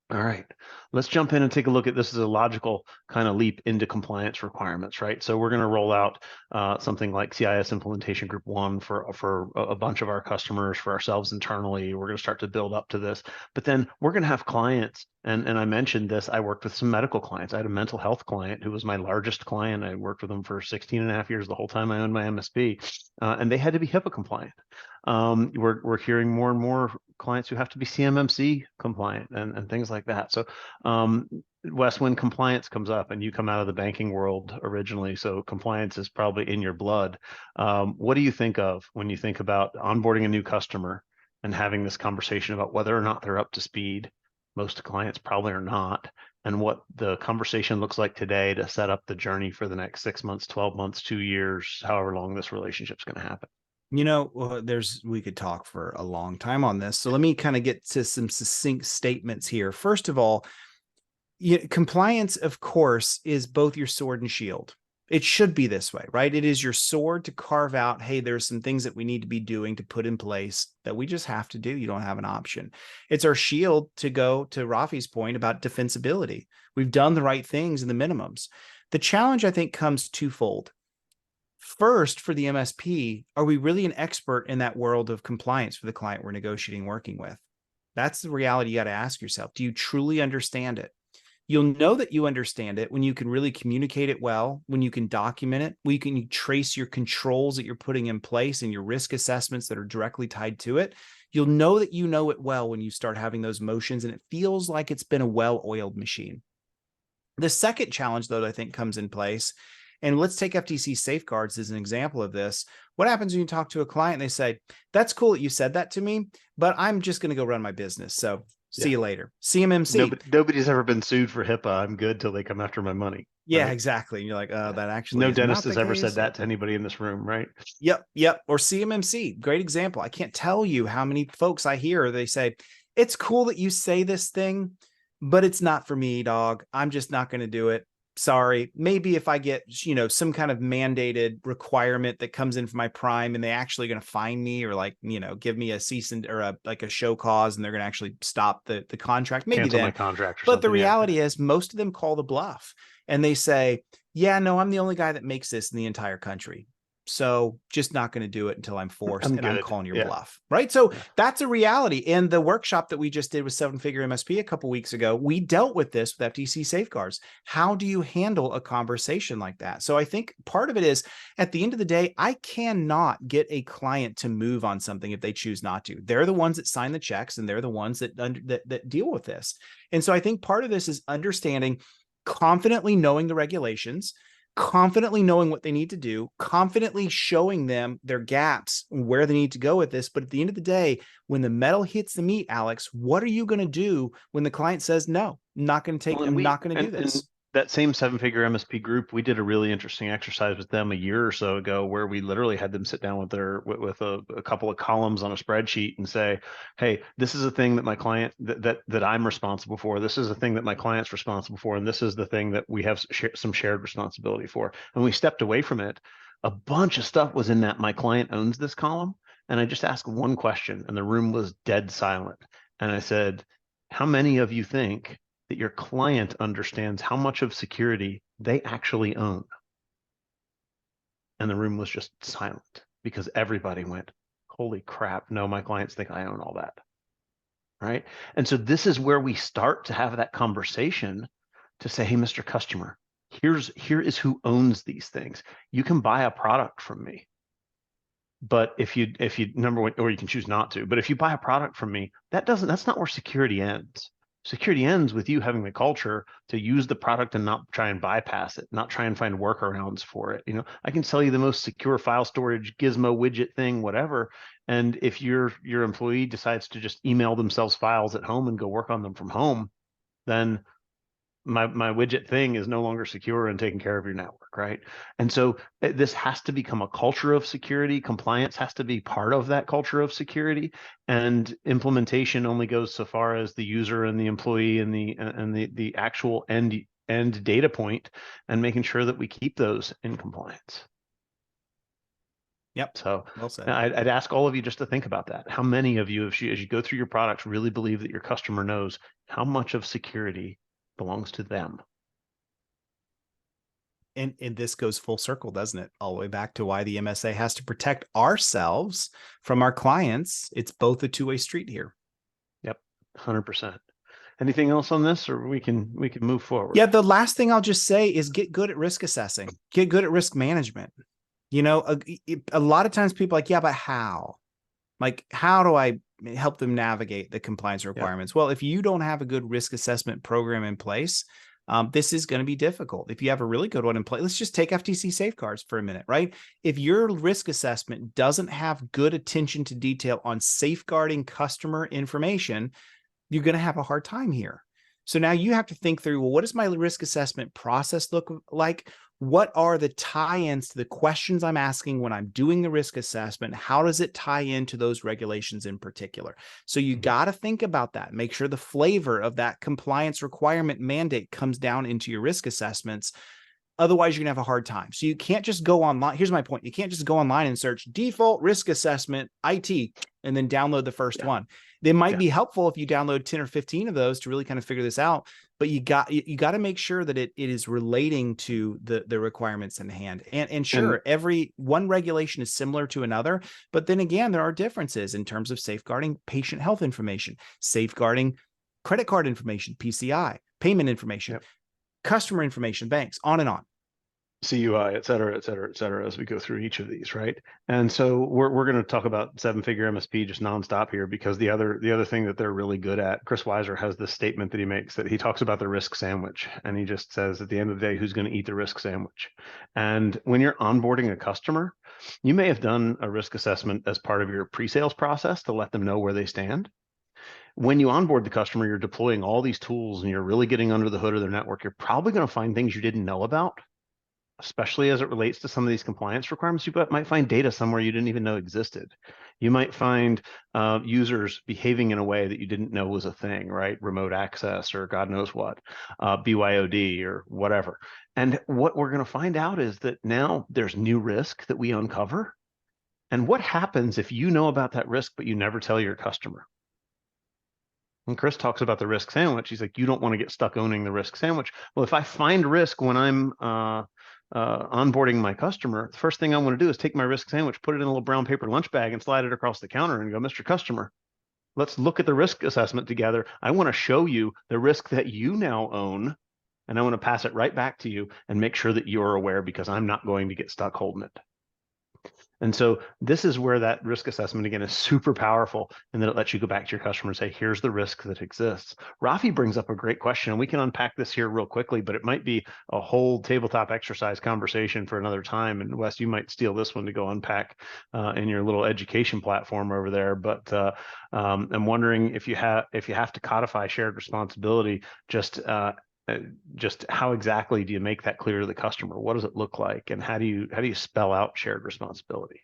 All right, let's jump in and take a look at this as a logical kind of leap into compliance requirements, right? So we're going to roll out something like CIS Implementation Group 1 for a bunch of our customers, for ourselves internally. We're going to start to build up to this, but then we're going to have clients. And I mentioned this, I worked with some medical clients. I had a mental health client who was my largest client. I worked with them for 16 and a half years, the whole time I owned my MSP, and they had to be HIPAA compliant. We're hearing more and more clients who have to be CMMC compliant and things like that. So Wes, when compliance comes up, and you come out of the banking world originally, so compliance is probably in your blood. What do you think of when you think about onboarding a new customer and having this conversation about whether or not they're up to speed? Most clients probably are not. And what the conversation looks like today to set up the journey for the next 6 months, 12 months, 2 years, however long this relationship's going to happen. We could talk for a long time on this. So let me kind of get to some succinct statements here. First of all, compliance, of course, is both your sword and shield. It should be this way, right? It is your sword to carve out, hey, there's some things that we need to be doing to put in place that we just have to do. You don't have an option. It's our shield to go to Rafi's point about defensibility. We've done the right things in the minimums. The challenge, I think, comes twofold. First, for the MSP, are we really an expert in that world of compliance for the client we're negotiating, working with? That's the reality you got to ask yourself. Do you truly understand it? You'll know that you understand it when you can really communicate it well, when you can document it, when you can trace your controls that you're putting in place and your risk assessments that are directly tied to it. You'll know that you know it well when you start having those motions and it feels like it's been a well-oiled machine. The second challenge, though, that I think comes in place, and let's take FTC safeguards as an example of this. What happens when you talk to a client and they say, that's cool that you said that to me, but I'm just going to go run my business. So see you later. CMMC. Nobody's ever been sued for HIPAA. I'm good till they come after my money. Yeah, right? Exactly. And you're like, oh, that actually no dentist has ever said that to anybody in this room, right? Yep. Or CMMC. Great example. I can't tell you how many folks I hear, they say, it's cool that you say this thing, but it's not for me, dog. I'm just not going to do it. sorry, maybe if I get, some kind of mandated requirement that comes in from my prime and they actually going to fine me or like, give me a cease and or a show cause and they're going to actually stop the contract, maybe Cancel then. my contract or But the something. Yeah. reality is most of them call the bluff and they say, yeah, no, I'm the only guy that makes this in the entire country. So just not going to do it until I'm forced and I'm calling your bluff. Right. So that's a reality. And the workshop that we just did with 7-Figure MSP a couple of weeks ago, we dealt with this with FTC safeguards. How do you handle a conversation like that? So I think part of it is at the end of the day, I cannot get a client to move on something if they choose not to. They're the ones that sign the checks and they're the ones that deal with this. And so I think part of this is understanding, confidently knowing the regulations, confidently knowing what they need to do, confidently showing them their gaps, where they need to go with this. But at the end of the day, when the metal hits the meat, Alex, what are you going to do when the client says, no, I'm not going to do this? And that same 7-Figure MSP group, we did a really interesting exercise with them a year or so ago where we literally had them sit down with a couple of columns on a spreadsheet and say, hey, this is a thing that my client that I'm responsible for. This is a thing that my client's responsible for. And this is the thing that we have some shared responsibility for. And we stepped away from it. A bunch of stuff was in that my client owns this column. And I just asked one question and the room was dead silent. And I said, how many of you think that your client understands how much of security they actually own? And the room was just silent because everybody went, holy crap, no, my clients think I own all that. Right. And so this is where we start to have that conversation to say, hey, Mr. Customer, here is who owns these things. You can buy a product from me. But if you number one, or you can choose not to, but if you buy a product from me, that's not where security ends. Security ends with you having the culture to use the product and not try and bypass it, not try and find workarounds for it. I can sell you the most secure file storage gizmo widget thing, whatever. And if your employee decides to just email themselves files at home and go work on them from home, then my widget thing is no longer secure and taking care of your network, right? And so this has to become a culture of security. Compliance has to be part of that culture of security, and implementation only goes so far as the user and the employee and the actual end data point, and making sure that we keep those in compliance. Yep. So well said. I'd ask all of you just to think about that. How many of you, as you go through your products, really believe that your customer knows how much of security belongs to them? And this goes full circle, doesn't it? All the way back to why the MSA has to protect ourselves from our clients. It's both a two-way street here. Yep, 100%. Anything else on this, or we can move forward? Yeah, the last thing I'll just say is get good at risk assessing. Get good at risk management. A lot of times people are like, yeah, but how? Like, how do I help them navigate the compliance requirements? Yep. Well, if you don't have a good risk assessment program in place, this is going to be difficult. If you have a really good one in place, let's just take FTC safeguards for a minute, right? If your risk assessment doesn't have good attention to detail on safeguarding customer information, you're going to have a hard time here. So now you have to think through, well, what does my risk assessment process look like? What are the tie-ins to the questions I'm asking when I'm doing the risk assessment? How does it tie into those regulations in particular? So you got to think about that. Make sure the flavor of that compliance requirement mandate comes down into your risk assessments. Otherwise, you're going to have a hard time. So you can't just go online. Here's my point. You can't just go online and search default risk assessment IT and then download the first one. They might be helpful if you download 10 or 15 of those to really kind of figure this out. But you got to make sure that it is relating to the requirements in hand. And sure, every one regulation is similar to another. But then again, there are differences in terms of safeguarding patient health information, safeguarding credit card information, PCI, payment information, customer information, banks, on and on. CUI, et cetera, et cetera, et cetera, as we go through each of these, right? And so we're going to talk about 7-Figure MSP just nonstop here, because the other thing that they're really good at, Chris Weiser has this statement that he makes, that he talks about the risk sandwich, and he just says at the end of the day, who's going to eat the risk sandwich? And when you're onboarding a customer, you may have done a risk assessment as part of your pre-sales process to let them know where they stand. When you onboard the customer, you're deploying all these tools and you're really getting under the hood of their network. You're probably going to find things you didn't know about. especially as it relates to some of these compliance requirements. You might find data somewhere you didn't even know existed. You might find users behaving in a way that you didn't know was a thing, right? Remote access or God knows what, BYOD or whatever. And what we're going to find out is that now there's new risk that we uncover. And what happens if you know about that risk, but you never tell your customer? And Chris talks about the risk sandwich. He's like, you don't want to get stuck owning the risk sandwich. Well, if I find risk when I'm onboarding my customer, the first thing I want to do is take my risk sandwich, put it in a little brown paper lunch bag and slide it across the counter and go, Mr. Customer, let's look at the risk assessment together. I want to show you the risk that you now own, and I want to pass it right back to you and make sure that you're aware, because I'm not going to get stuck holding it. And so this is where that risk assessment, again, is super powerful, and that it lets you go back to your customer and say, here's the risk that exists. Rafi brings up a great question, and we can unpack this here real quickly, but it might be a whole tabletop exercise conversation for another time. And Wes, you might steal this one to go unpack in your little education platform over there. But I'm wondering if you have to codify shared responsibility, just how exactly do you make that clear to the customer? What does it look like, and how do you spell out shared responsibility?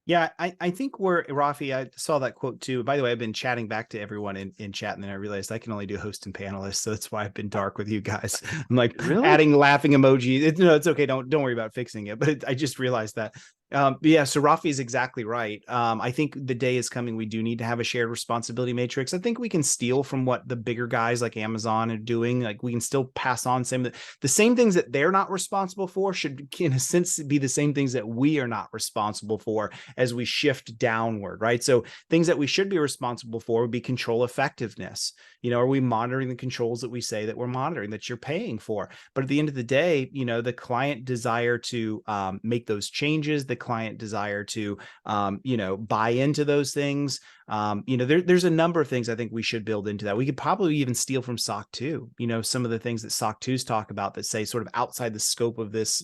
Yeah, I think we're Rafi, I saw that quote too. By the way, I've been chatting back to everyone in chat, and then I realized I can only do host and panelists, so that's why I've been dark with you guys. I'm like Really? adding laughing emoji. No, it's okay. Don't worry about fixing it. But I just realized that. But yeah, so Rafi is exactly right. I think the day is coming. We do need to have a shared responsibility matrix. I think we can steal from what the bigger guys like Amazon are doing. Like we can still pass on the same things that they're not responsible for should, in a sense, be the same things that we are not responsible for as we shift downward, right? So things that we should be responsible for would be control effectiveness. Are we monitoring the controls that we say that we're monitoring, that you're paying for? But at the end of the day, the client desire to make those changes, the client desire to, buy into those things. There's a number of things I think we should build into that. We could probably even steal from SOC 2, some of the things that SOC 2s talk about that say sort of outside the scope of this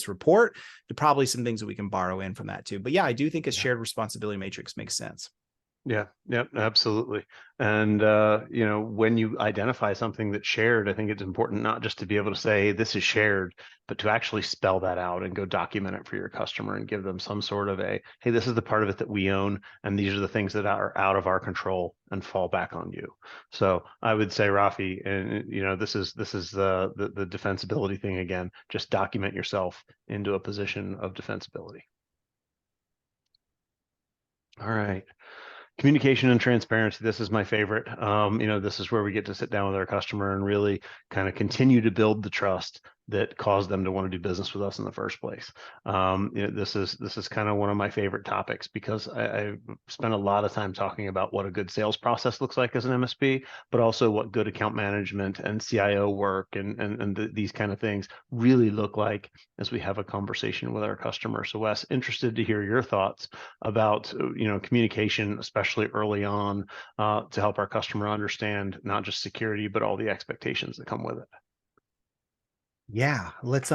report, to probably some things that we can borrow in from that too. But yeah, I do think a shared responsibility matrix makes sense. Yeah, absolutely. And when you identify something that's shared, I think it's important not just to be able to say this is shared, but to actually spell that out and go document it for your customer and give them some sort of hey, this is the part of it that we own, and these are the things that are out of our control and fall back on you. So I would say, Rafi, and this is the defensibility thing again. Just document yourself into a position of defensibility. All right. Communication and transparency. This is my favorite. This is where we get to sit down with our customer and really kind of continue to build the trust that caused them to want to do business with us in the first place. This is kind of one of my favorite topics, because I spent a lot of time talking about what a good sales process looks like as an MSP, but also what good account management and CIO work and these kind of things really look like as we have a conversation with our customer. So Wes, interested to hear your thoughts about communication, especially early on, to help our customer understand not just security, but all the expectations that come with it. Yeah, let's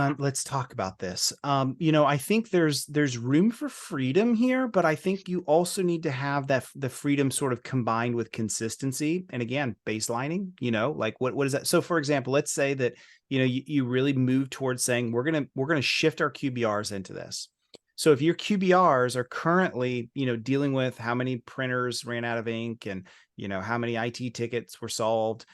talk about this. I think there's room for freedom here, but I think you also need to have the freedom sort of combined with consistency. And again, baselining, like what is that? So for example, let's say that, you really move towards saying we're going to shift our QBRs into this. So if your QBRs are currently, dealing with how many printers ran out of ink and, how many IT tickets were solved,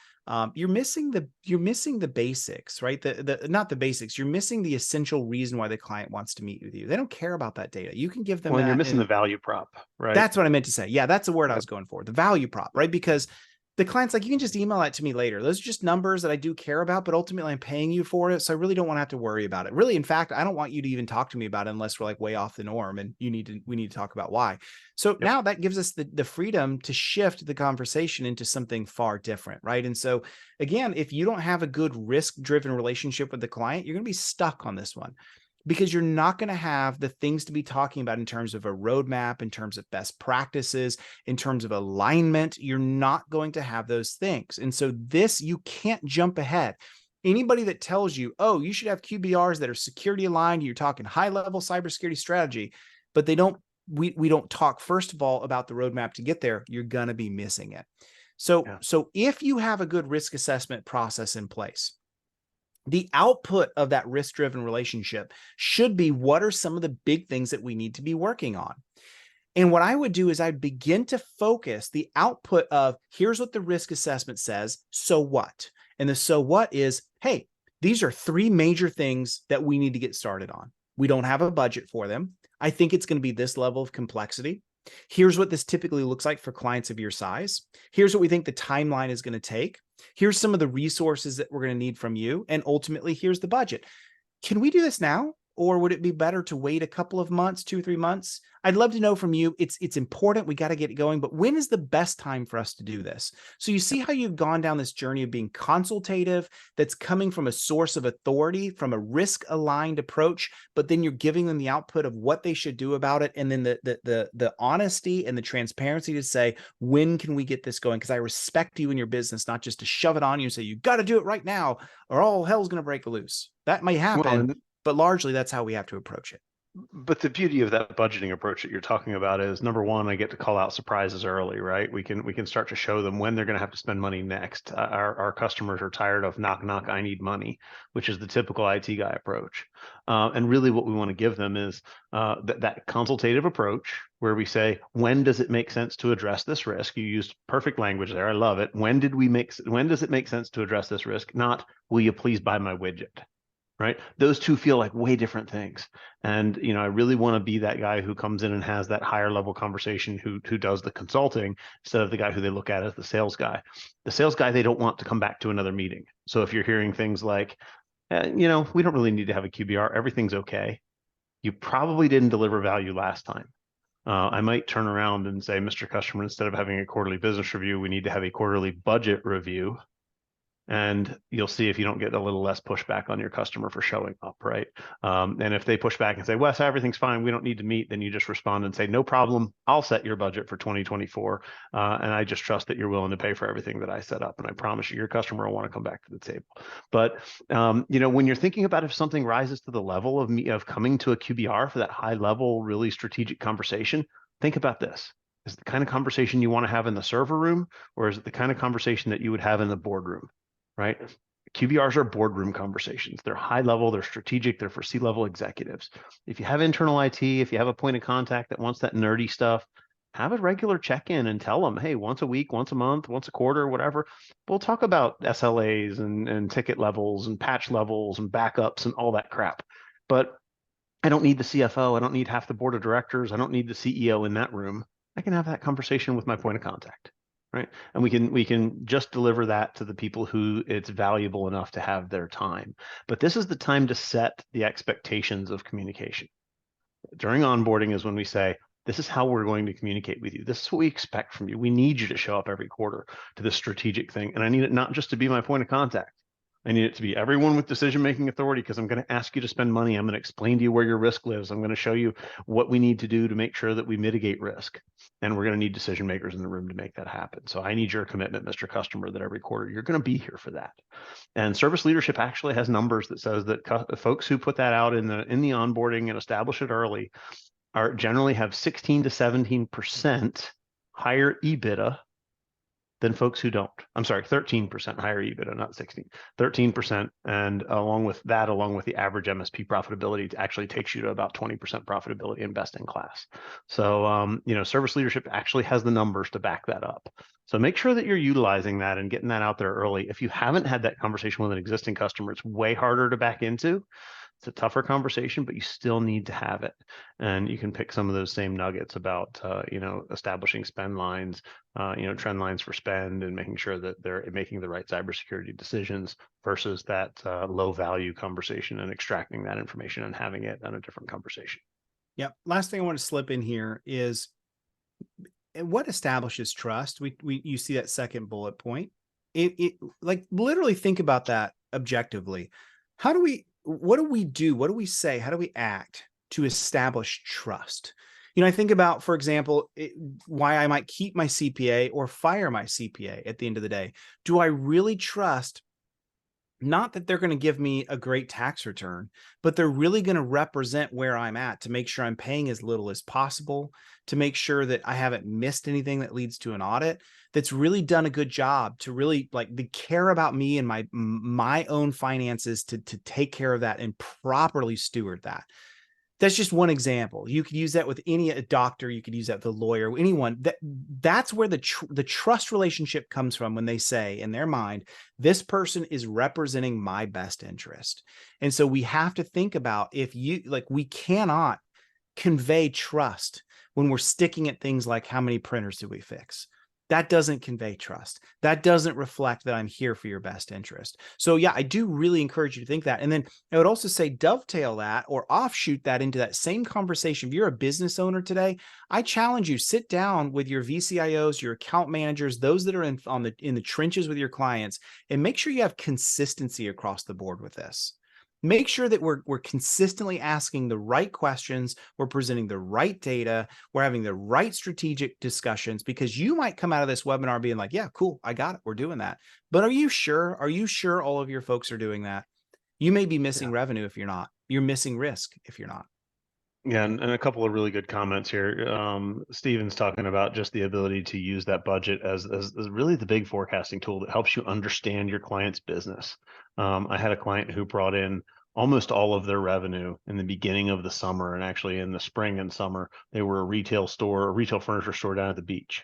you're missing the basics, right? Not the basics. You're missing the essential reason why the client wants to meet with you. They don't care about that data. You can give them Well, and you're that. missing the value prop, right? That's what I meant to say. Yeah, that's the word I Yep. was going for. The value prop, right? Because the client's like, you can just email that to me later. Those are just numbers that I do care about, but ultimately I'm paying you for it. So I really don't want to have to worry about it. Really, in fact, I don't want you to even talk to me about it unless we're like way off the norm and we need to talk about why. So now that gives us the freedom to shift the conversation into something far different, right? And so again, if you don't have a good risk-driven relationship with the client, you're going to be stuck on this one, because you're not going to have the things to be talking about in terms of a roadmap, in terms of best practices, in terms of alignment. You're not going to have those things. And so you can't jump ahead. Anybody that tells you, oh, you should have QBRs that are security aligned, you're talking high level cybersecurity strategy, but we don't talk, first of all, about the roadmap to get there, you're going to be missing it. So if you have a good risk assessment process in place, The output of that risk-driven relationship should be, what are some of the big things that we need to be working on? And what I would do is I'd begin to focus the output of, here's what the risk assessment says, so what? And the so what is, hey, these are 3 major things that we need to get started on. We don't have a budget for them. I think it's going to be this level of complexity. Here's what this typically looks like for clients of your size. Here's what we think the timeline is going to take. Here's some of the resources that we're going to need from you. And ultimately, here's the budget. Can we do this now? Or would it be better to wait a couple of months, 2 or 3 months? I'd love to know from you. It's important. We got to get it going. But when is the best time for us to do this? So you see how you've gone down this journey of being consultative, that's coming from a source of authority, from a risk-aligned approach, but then you're giving them the output of what they should do about it. And then the honesty and the transparency to say, when can we get this going? Because I respect you in your business, not just to shove it on you and say, you got to do it right now, or all hell's going to break loose. That may happen. Well, But largely, that's how we have to approach it. but the beauty of that budgeting approach that you're talking about is, number one, I get to call out surprises early, right? We can start to show them when they're going to have to spend money next. Our customers are tired of knock knock, I need money, which is the typical IT guy approach. And really, what we want to give them is that consultative approach where we say, when does it make sense to address this risk? You used perfect language there. I love it. When does it make sense to address this risk? Not, will you please buy my widget? Right? Those two feel like way different things. And, I really want to be that guy who comes in and has that higher level conversation, who does the consulting, instead of the guy who they look at as the sales guy. The sales guy, they don't want to come back to another meeting. So if you're hearing things like, we don't really need to have a QBR, everything's okay, you probably didn't deliver value last time. I might turn around and say, Mr. Customer, instead of having a quarterly business review, we need to have a quarterly budget review. And you'll see if you don't get a little less pushback on your customer for showing up, right? And if they push back and say, Wes, everything's fine, we don't need to meet, then you just respond and say, no problem, I'll set your budget for 2024. And I just trust that you're willing to pay for everything that I set up. And I promise you, your customer will want to come back to the table. But, when you're thinking about if something rises to the level of coming to a QBR for that high level, really strategic conversation, think about this. Is it the kind of conversation you want to have in the server room, or is it the kind of conversation that you would have in the boardroom? Right? QBRs are boardroom conversations. They're high level, they're strategic, they're for C-level executives. If you have internal IT, if you have a point of contact that wants that nerdy stuff, have a regular check-in and tell them, hey, once a week, once a month, once a quarter, whatever, we'll talk about SLAs and ticket levels and patch levels and backups and all that crap. But I don't need the CFO. I don't need half the board of directors. I don't need the CEO in that room. I can have that conversation with my point of contact. Right. And we can just deliver that to the people who it's valuable enough to have their time. But this is the time to set the expectations of communication. During onboarding is when we say, this is how we're going to communicate with you. This is what we expect from you. We need you to show up every quarter to this strategic thing. And I need it not just to be my point of contact. I need it to be everyone with decision-making authority, because I'm going to ask you to spend money. I'm going to explain to you where your risk lives. I'm going to show you what we need to do to make sure that we mitigate risk. And we're going to need decision makers in the room to make that happen. So I need your commitment, Mr. Customer, that every quarter you're going to be here for that. And service leadership actually has numbers that says that folks who put that out in the onboarding and establish it early are generally have 16 to 17% higher EBITDA than folks who don't. I'm sorry, 13% higher EBITDA, not 16, 13%. And along with the average MSP profitability, actually takes you to about 20% profitability and best in class. So, service leadership actually has the numbers to back that up. So make sure that you're utilizing that and getting that out there early. If you haven't had that conversation with an existing customer, it's way harder to back into. It's a tougher conversation, but you still need to have it. And you can pick some of those same nuggets about, establishing spend lines, trend lines for spend, and making sure that they're making the right cybersecurity decisions versus that low value conversation, and extracting that information and having it on a different conversation. Yep. Last thing I want to slip in here is, what establishes trust? You see that second bullet point. It like, literally think about that objectively. What do we do? What do we say? How do we act to establish trust? I think about, for example, why I might keep my CPA or fire my CPA at the end of the day. Do I really trust Not that they're going to give me a great tax return, but they're really going to represent where I'm at to make sure I'm paying as little as possible, to make sure that I haven't missed anything that leads to an audit, that's really done a good job to really like to care about me and my own finances to take care of that and properly steward that. That's just one example. You could use that with any a doctor. You could use that with a lawyer, anyone. That's where the trust relationship comes from when they say in their mind, this person is representing my best interest. And so we have to think about if you like, we cannot convey trust when we're sticking at things like how many printers do we fix? That doesn't convey trust. That doesn't reflect that I'm here for your best interest. So yeah, I do really encourage you to think that. And then I would also say dovetail that or offshoot that into that same conversation. If you're a business owner today, I challenge you, sit down with your VCIOs, your account managers, those that are in the trenches with your clients, and make sure you have consistency across the board with this. Make sure that we're consistently asking the right questions, we're presenting the right data, we're having the right strategic discussions, because you might come out of this webinar being like, yeah, cool, I got it, we're doing that. But are you sure? Are you sure all of your folks are doing that? You may be missing revenue if you're not. You're missing risk if you're not. Yeah, and a couple of really good comments here. Steven's talking about just the ability to use that budget as really the big forecasting tool that helps you understand your client's business. I had a client who brought in almost all of their revenue in the beginning of the summer, and actually in the spring and summer, they were a retail store, a retail furniture store down at the beach.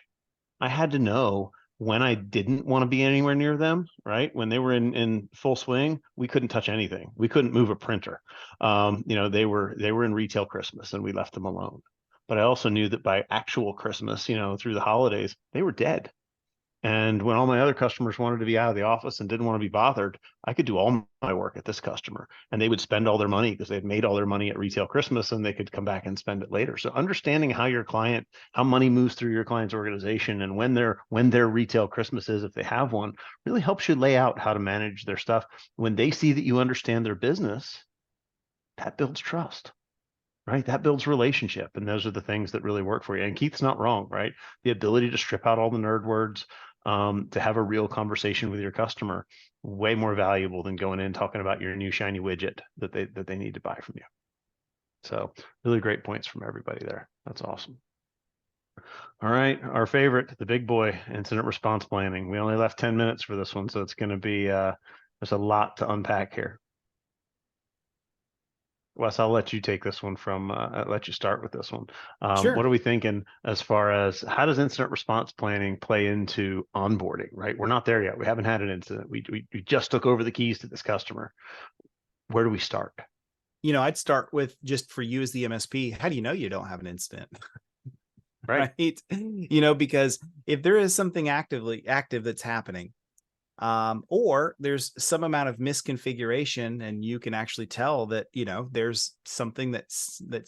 I had to know when I didn't want to be anywhere near them, right? When they were in full swing, we couldn't touch anything. We couldn't move a printer. They were in retail Christmas and we left them alone. But I also knew that by actual Christmas, through the holidays, they were dead. And when all my other customers wanted to be out of the office and didn't want to be bothered, I could do all my work at this customer, and they would spend all their money because they'd made all their money at retail Christmas and they could come back and spend it later. So understanding how money moves through your client's organization and when their retail Christmas is, if they have one, really helps you lay out how to manage their stuff. When they see that you understand their business, that builds trust. Right. That builds relationship. And those are the things that really work for you. And Keith's not wrong, right? The ability to strip out all the nerd words, to have a real conversation with your customer, way more valuable than going in talking about your new shiny widget that they need to buy from you. So really great points from everybody there. That's awesome. All right. Our favorite, the big boy, incident response planning. We only left 10 minutes for this one, so it's going to be, there's a lot to unpack here. Wes, I'll let you take this one I'll let you start with this one. Sure. What are we thinking as far as how does incident response planning play into onboarding, right? We're not there yet. We haven't had an incident. We just took over the keys to this customer. Where do we start? I'd start with, just for you as the MSP, how do you know you don't have an incident? Right. Right. Because if there is something active that's happening, or there's some amount of misconfiguration and you can actually tell that, there's something that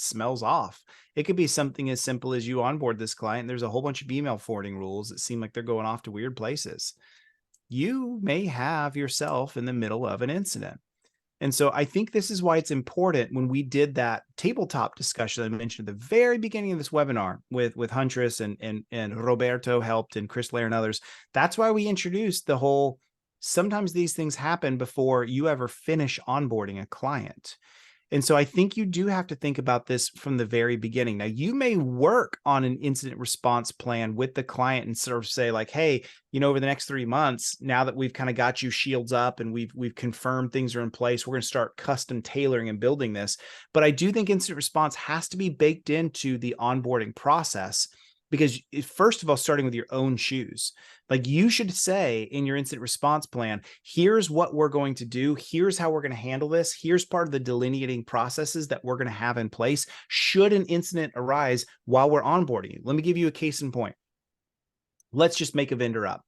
smells off. It could be something as simple as you onboard this client. There's a whole bunch of email forwarding rules that seem like they're going off to weird places. You may have yourself in the middle of an incident. And so I think this is why it's important when we did that tabletop discussion I mentioned at the very beginning of this webinar with Huntress and Roberto helped and Chris Lair and others. That's why we introduced the whole, sometimes these things happen before you ever finish onboarding a client. And so I think you do have to think about this from the very beginning. Now, you may work on an incident response plan with the client and sort of say like, hey, over the next 3 months, now that we've kind of got you shields up and we've confirmed things are in place, we're going to start custom tailoring and building this. But I do think incident response has to be baked into the onboarding process, because first of all, starting with your own shoes, like you should say in your incident response plan, here's what we're going to do. Here's how we're going to handle this. Here's part of the delineating processes that we're going to have in place should an incident arise while we're onboarding you. Let me give you a case in point. Let's just make a vendor up.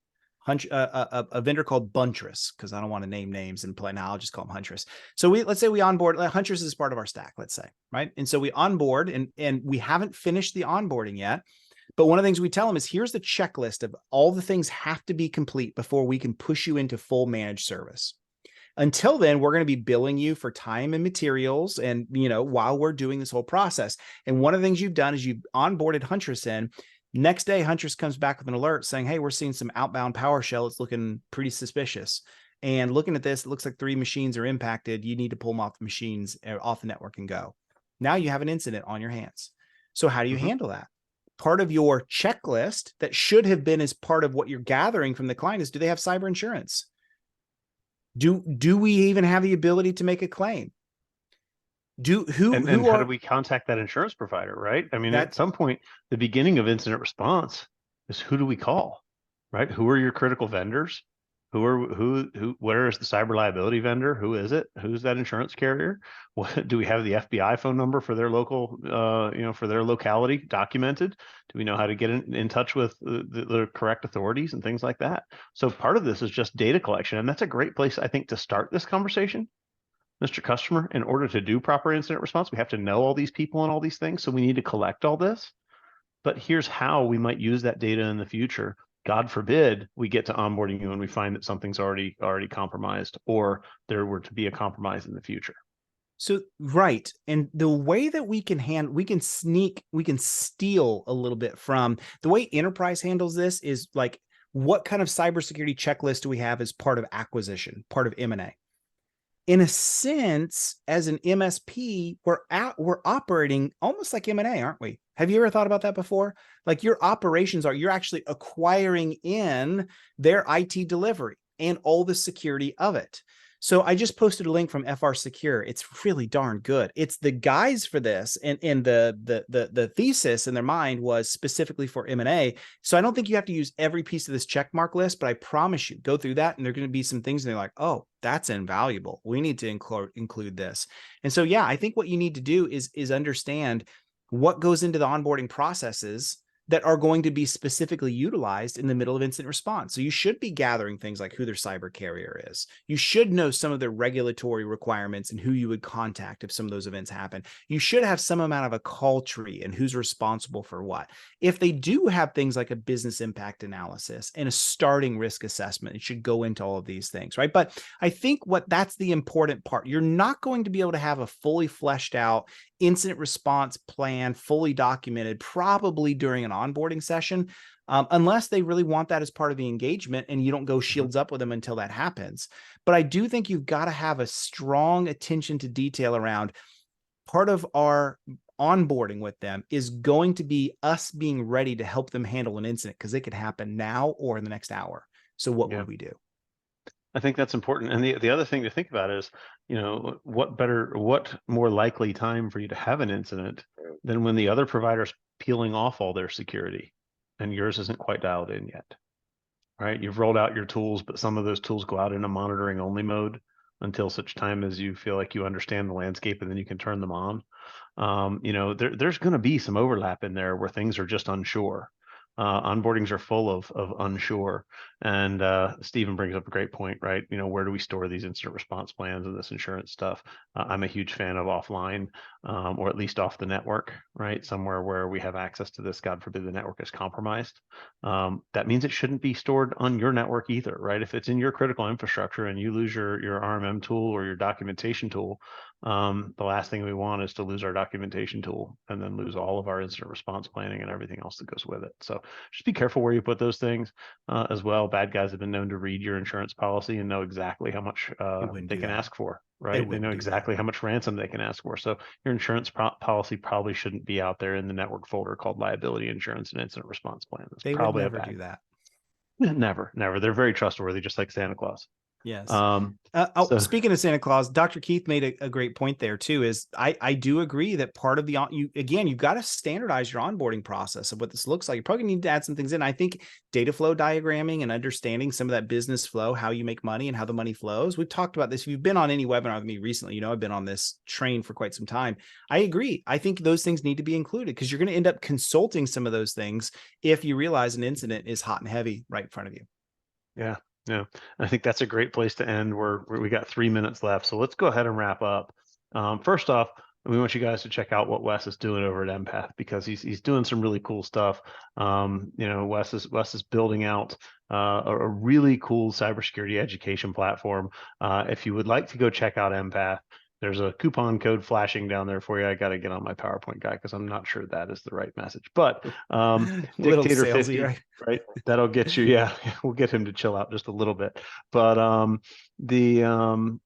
A vendor called Buntress, because I don't want to name names and play now. I'll just call them Huntress. So let's say we onboard. Huntress is part of our stack, let's say, right? And so we onboard and we haven't finished the onboarding yet. But one of the things we tell them is, here's the checklist of all the things have to be complete before we can push you into full managed service. Until then, we're going to be billing you for time and materials and, while we're doing this whole process. And one of the things you've done is you've onboarded Huntress in. Next day, Huntress comes back with an alert saying, hey, we're seeing some outbound PowerShell. It's looking pretty suspicious. And looking at this, it looks like 3 machines are impacted. You need to pull them off the machines, off the network and go. Now you have an incident on your hands. So how do you handle that? Part of your checklist that should have been as part of what you're gathering from the client is, do they have cyber insurance? Do we even have the ability to make a claim? And how do we contact that insurance provider, right? I mean, at some point, the beginning of incident response is, who do we call, right? Who are your critical vendors? Where is the cyber liability vendor? Who is it? Who's that insurance carrier? What do we have the FBI phone number for their local, for their locality documented? Do we know how to get in touch with the correct authorities and things like that? So part of this is just data collection, and that's a great place, I think, to start this conversation. Mr. Customer, in order to do proper incident response, we have to know all these people and all these things. So we need to collect all this. But here's how we might use that data in the future. God forbid we get to onboarding you and we find that something's already compromised, or there were to be a compromise in the future. So, right. And the way that we can steal a little bit from the way enterprise handles this is like, what kind of cybersecurity checklist do we have as part of acquisition, part of M&A? In a sense, as an MSP, we're operating almost like M&A, aren't we? Have you ever thought about that before? Like, your operations you're actually acquiring in their IT delivery and all the security of it. So I just posted a link from FR Secure. It's really darn good. It's the guys for this, and the thesis in their mind was specifically for M&A. So I don't think you have to use every piece of this check mark list, but I promise you, go through that, and there are going to be some things, and they're like, oh, that's invaluable. We need to include this. And so, yeah, I think what you need to do is understand what goes into the onboarding processes that are going to be specifically utilized in the middle of incident response. So you should be gathering things like who their cyber carrier is. You should know some of their regulatory requirements and who you would contact if some of those events happen. You should have some amount of a call tree and who's responsible for what. If they do have things like a business impact analysis and a starting risk assessment, it should go into all of these things, right? But I think that's the important part. You're not going to be able to have a fully fleshed out incident response plan, fully documented, probably during an onboarding session, unless they really want that as part of the engagement and you don't go shields up with them until that happens. But I do think you've got to have a strong attention to detail around part of our onboarding with them is going to be us being ready to help them handle an incident, because it could happen now or in the next hour. So what would we do? I think that's important. And the other thing to think about is, what more likely time for you to have an incident than when the other provider's peeling off all their security and yours isn't quite dialed in yet, right? You've rolled out your tools, but some of those tools go out in a monitoring only mode until such time as you feel like you understand the landscape, and then you can turn them on. There's going to be some overlap in there where things are just unsure. Onboardings are full of unsure. And Stephen brings up a great point, right? Where do we store these incident response plans and this insurance stuff? I'm a huge fan of offline, or at least off the network, right? Somewhere where we have access to this. God forbid the network is compromised. That means it shouldn't be stored on your network either, right? If it's in your critical infrastructure and you lose your RMM tool or your documentation tool, the last thing we want is to lose our documentation tool and then lose all of our incident response planning and everything else that goes with it. So just be careful where you put those things as well. Bad guys have been known to read your insurance policy and know exactly how much they can ask for, right? They know exactly how much ransom they can ask for. So your insurance policy probably shouldn't be out there in the network folder called liability insurance and incident response plan. That's they probably would never do that. Never. They're very trustworthy, just like Santa Claus. Yes. Speaking of Santa Claus, Dr. Keith made a great point there too. Is I do agree that part of you've got to standardize your onboarding process of what this looks like. You probably need to add some things in. I think data flow diagramming and understanding some of that business flow, how you make money and how the money flows. We've talked about this. If you've been on any webinar with me recently, I've been on this train for quite some time. I agree. I think those things need to be included, because you're going to end up consulting some of those things if you realize an incident is hot and heavy right in front of you. Yeah. Yeah, I think that's a great place to end. We got 3 minutes left, so let's go ahead and wrap up. First off, we want you guys to check out what Wes is doing over at Empath, because he's doing some really cool stuff. Wes is building out a really cool cybersecurity education platform. If you would like to go check out Empath, There's a coupon code flashing down there for you. I got to get on my PowerPoint guy because I'm not sure that is the right message. But Little Dictator salesy, 50, right? right? That'll get you. Yeah, we'll get him to chill out just a little bit. But the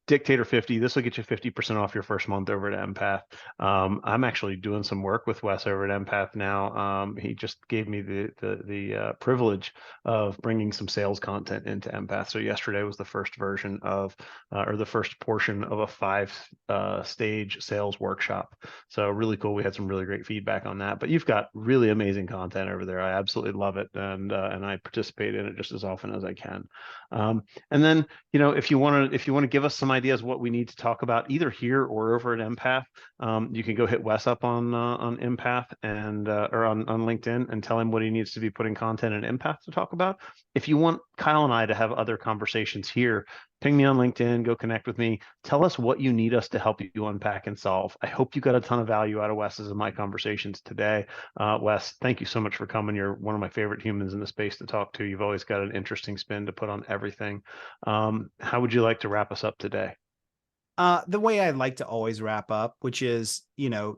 Dictator 50, this will get you 50% off your first month over at Empath. I'm actually doing some work with Wes over at Empath now. He just gave me the privilege of bringing some sales content into Empath. So yesterday was the first version of, or the first portion of a 5 stage sales workshop. So really cool. We had some really great feedback on that. But you've got really amazing content over there. I absolutely love it, and I participate in it just as often as I can. And then, if you want to give us some ideas what we need to talk about either here or over at Empath, you can go hit Wes up on Empath and or on LinkedIn and tell him what he needs to be putting content in Empath to talk about. If you want Kyle and I to have other conversations here, ping me on LinkedIn, go connect with me. Tell us what you need us to help you unpack and solve. I hope you got a ton of value out of Wes's and my conversations today. Wes, thank you so much for coming. You're one of my favorite humans in the space to talk to. You've always got an interesting spin to put on everything. How would you like to wrap us up today? The way I like to always wrap up, which is,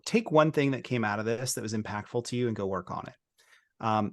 take one thing that came out of this that was impactful to you and go work on it.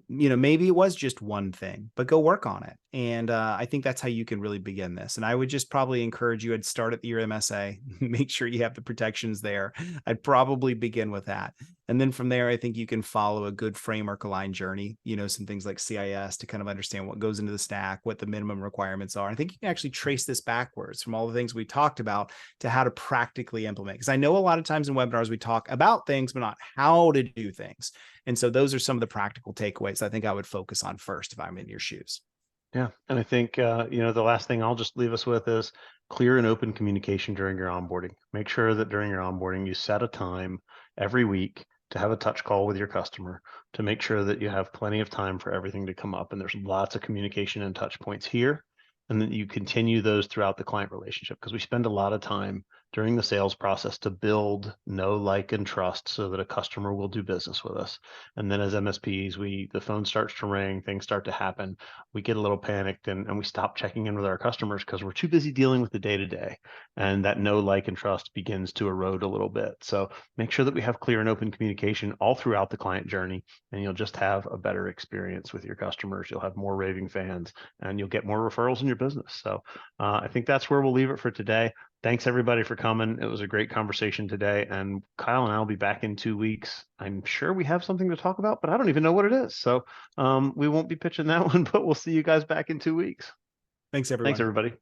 Maybe it was just one thing, but go work on it. And I think that's how you can really begin this. And I would just probably encourage you, I'd start at your MSA, make sure you have the protections there. I'd probably begin with that. And then from there, I think you can follow a good framework aligned journey, some things like CIS to kind of understand what goes into the stack, what the minimum requirements are. I think you can actually trace this backwards from all the things we talked about to how to practically implement. Because I know a lot of times in webinars, we talk about things, but not how to do things. And so those are some of the practical takeaways I think I would focus on first if I'm in your shoes. Yeah. And I think, the last thing I'll just leave us with is clear and open communication during your onboarding. Make sure that during your onboarding, you set a time every week to have a touch call with your customer to make sure that you have plenty of time for everything to come up. And there's lots of communication and touch points here. And then you continue those throughout the client relationship because we spend a lot of time during the sales process to build know, like, and trust so that a customer will do business with us. And then as MSPs, the phone starts to ring, things start to happen. We get a little panicked and we stop checking in with our customers because we're too busy dealing with the day-to-day. And that know, like, and trust begins to erode a little bit. So make sure that we have clear and open communication all throughout the client journey, and you'll just have a better experience with your customers. You'll have more raving fans and you'll get more referrals in your business. So I think that's where we'll leave it for today. Thanks everybody for coming. It was a great conversation today. And Kyle and I will be back in 2 weeks. I'm sure we have something to talk about, but I don't even know what it is. So we won't be pitching that one, but we'll see you guys back in 2 weeks. Thanks, Thanks, everyone. everybody.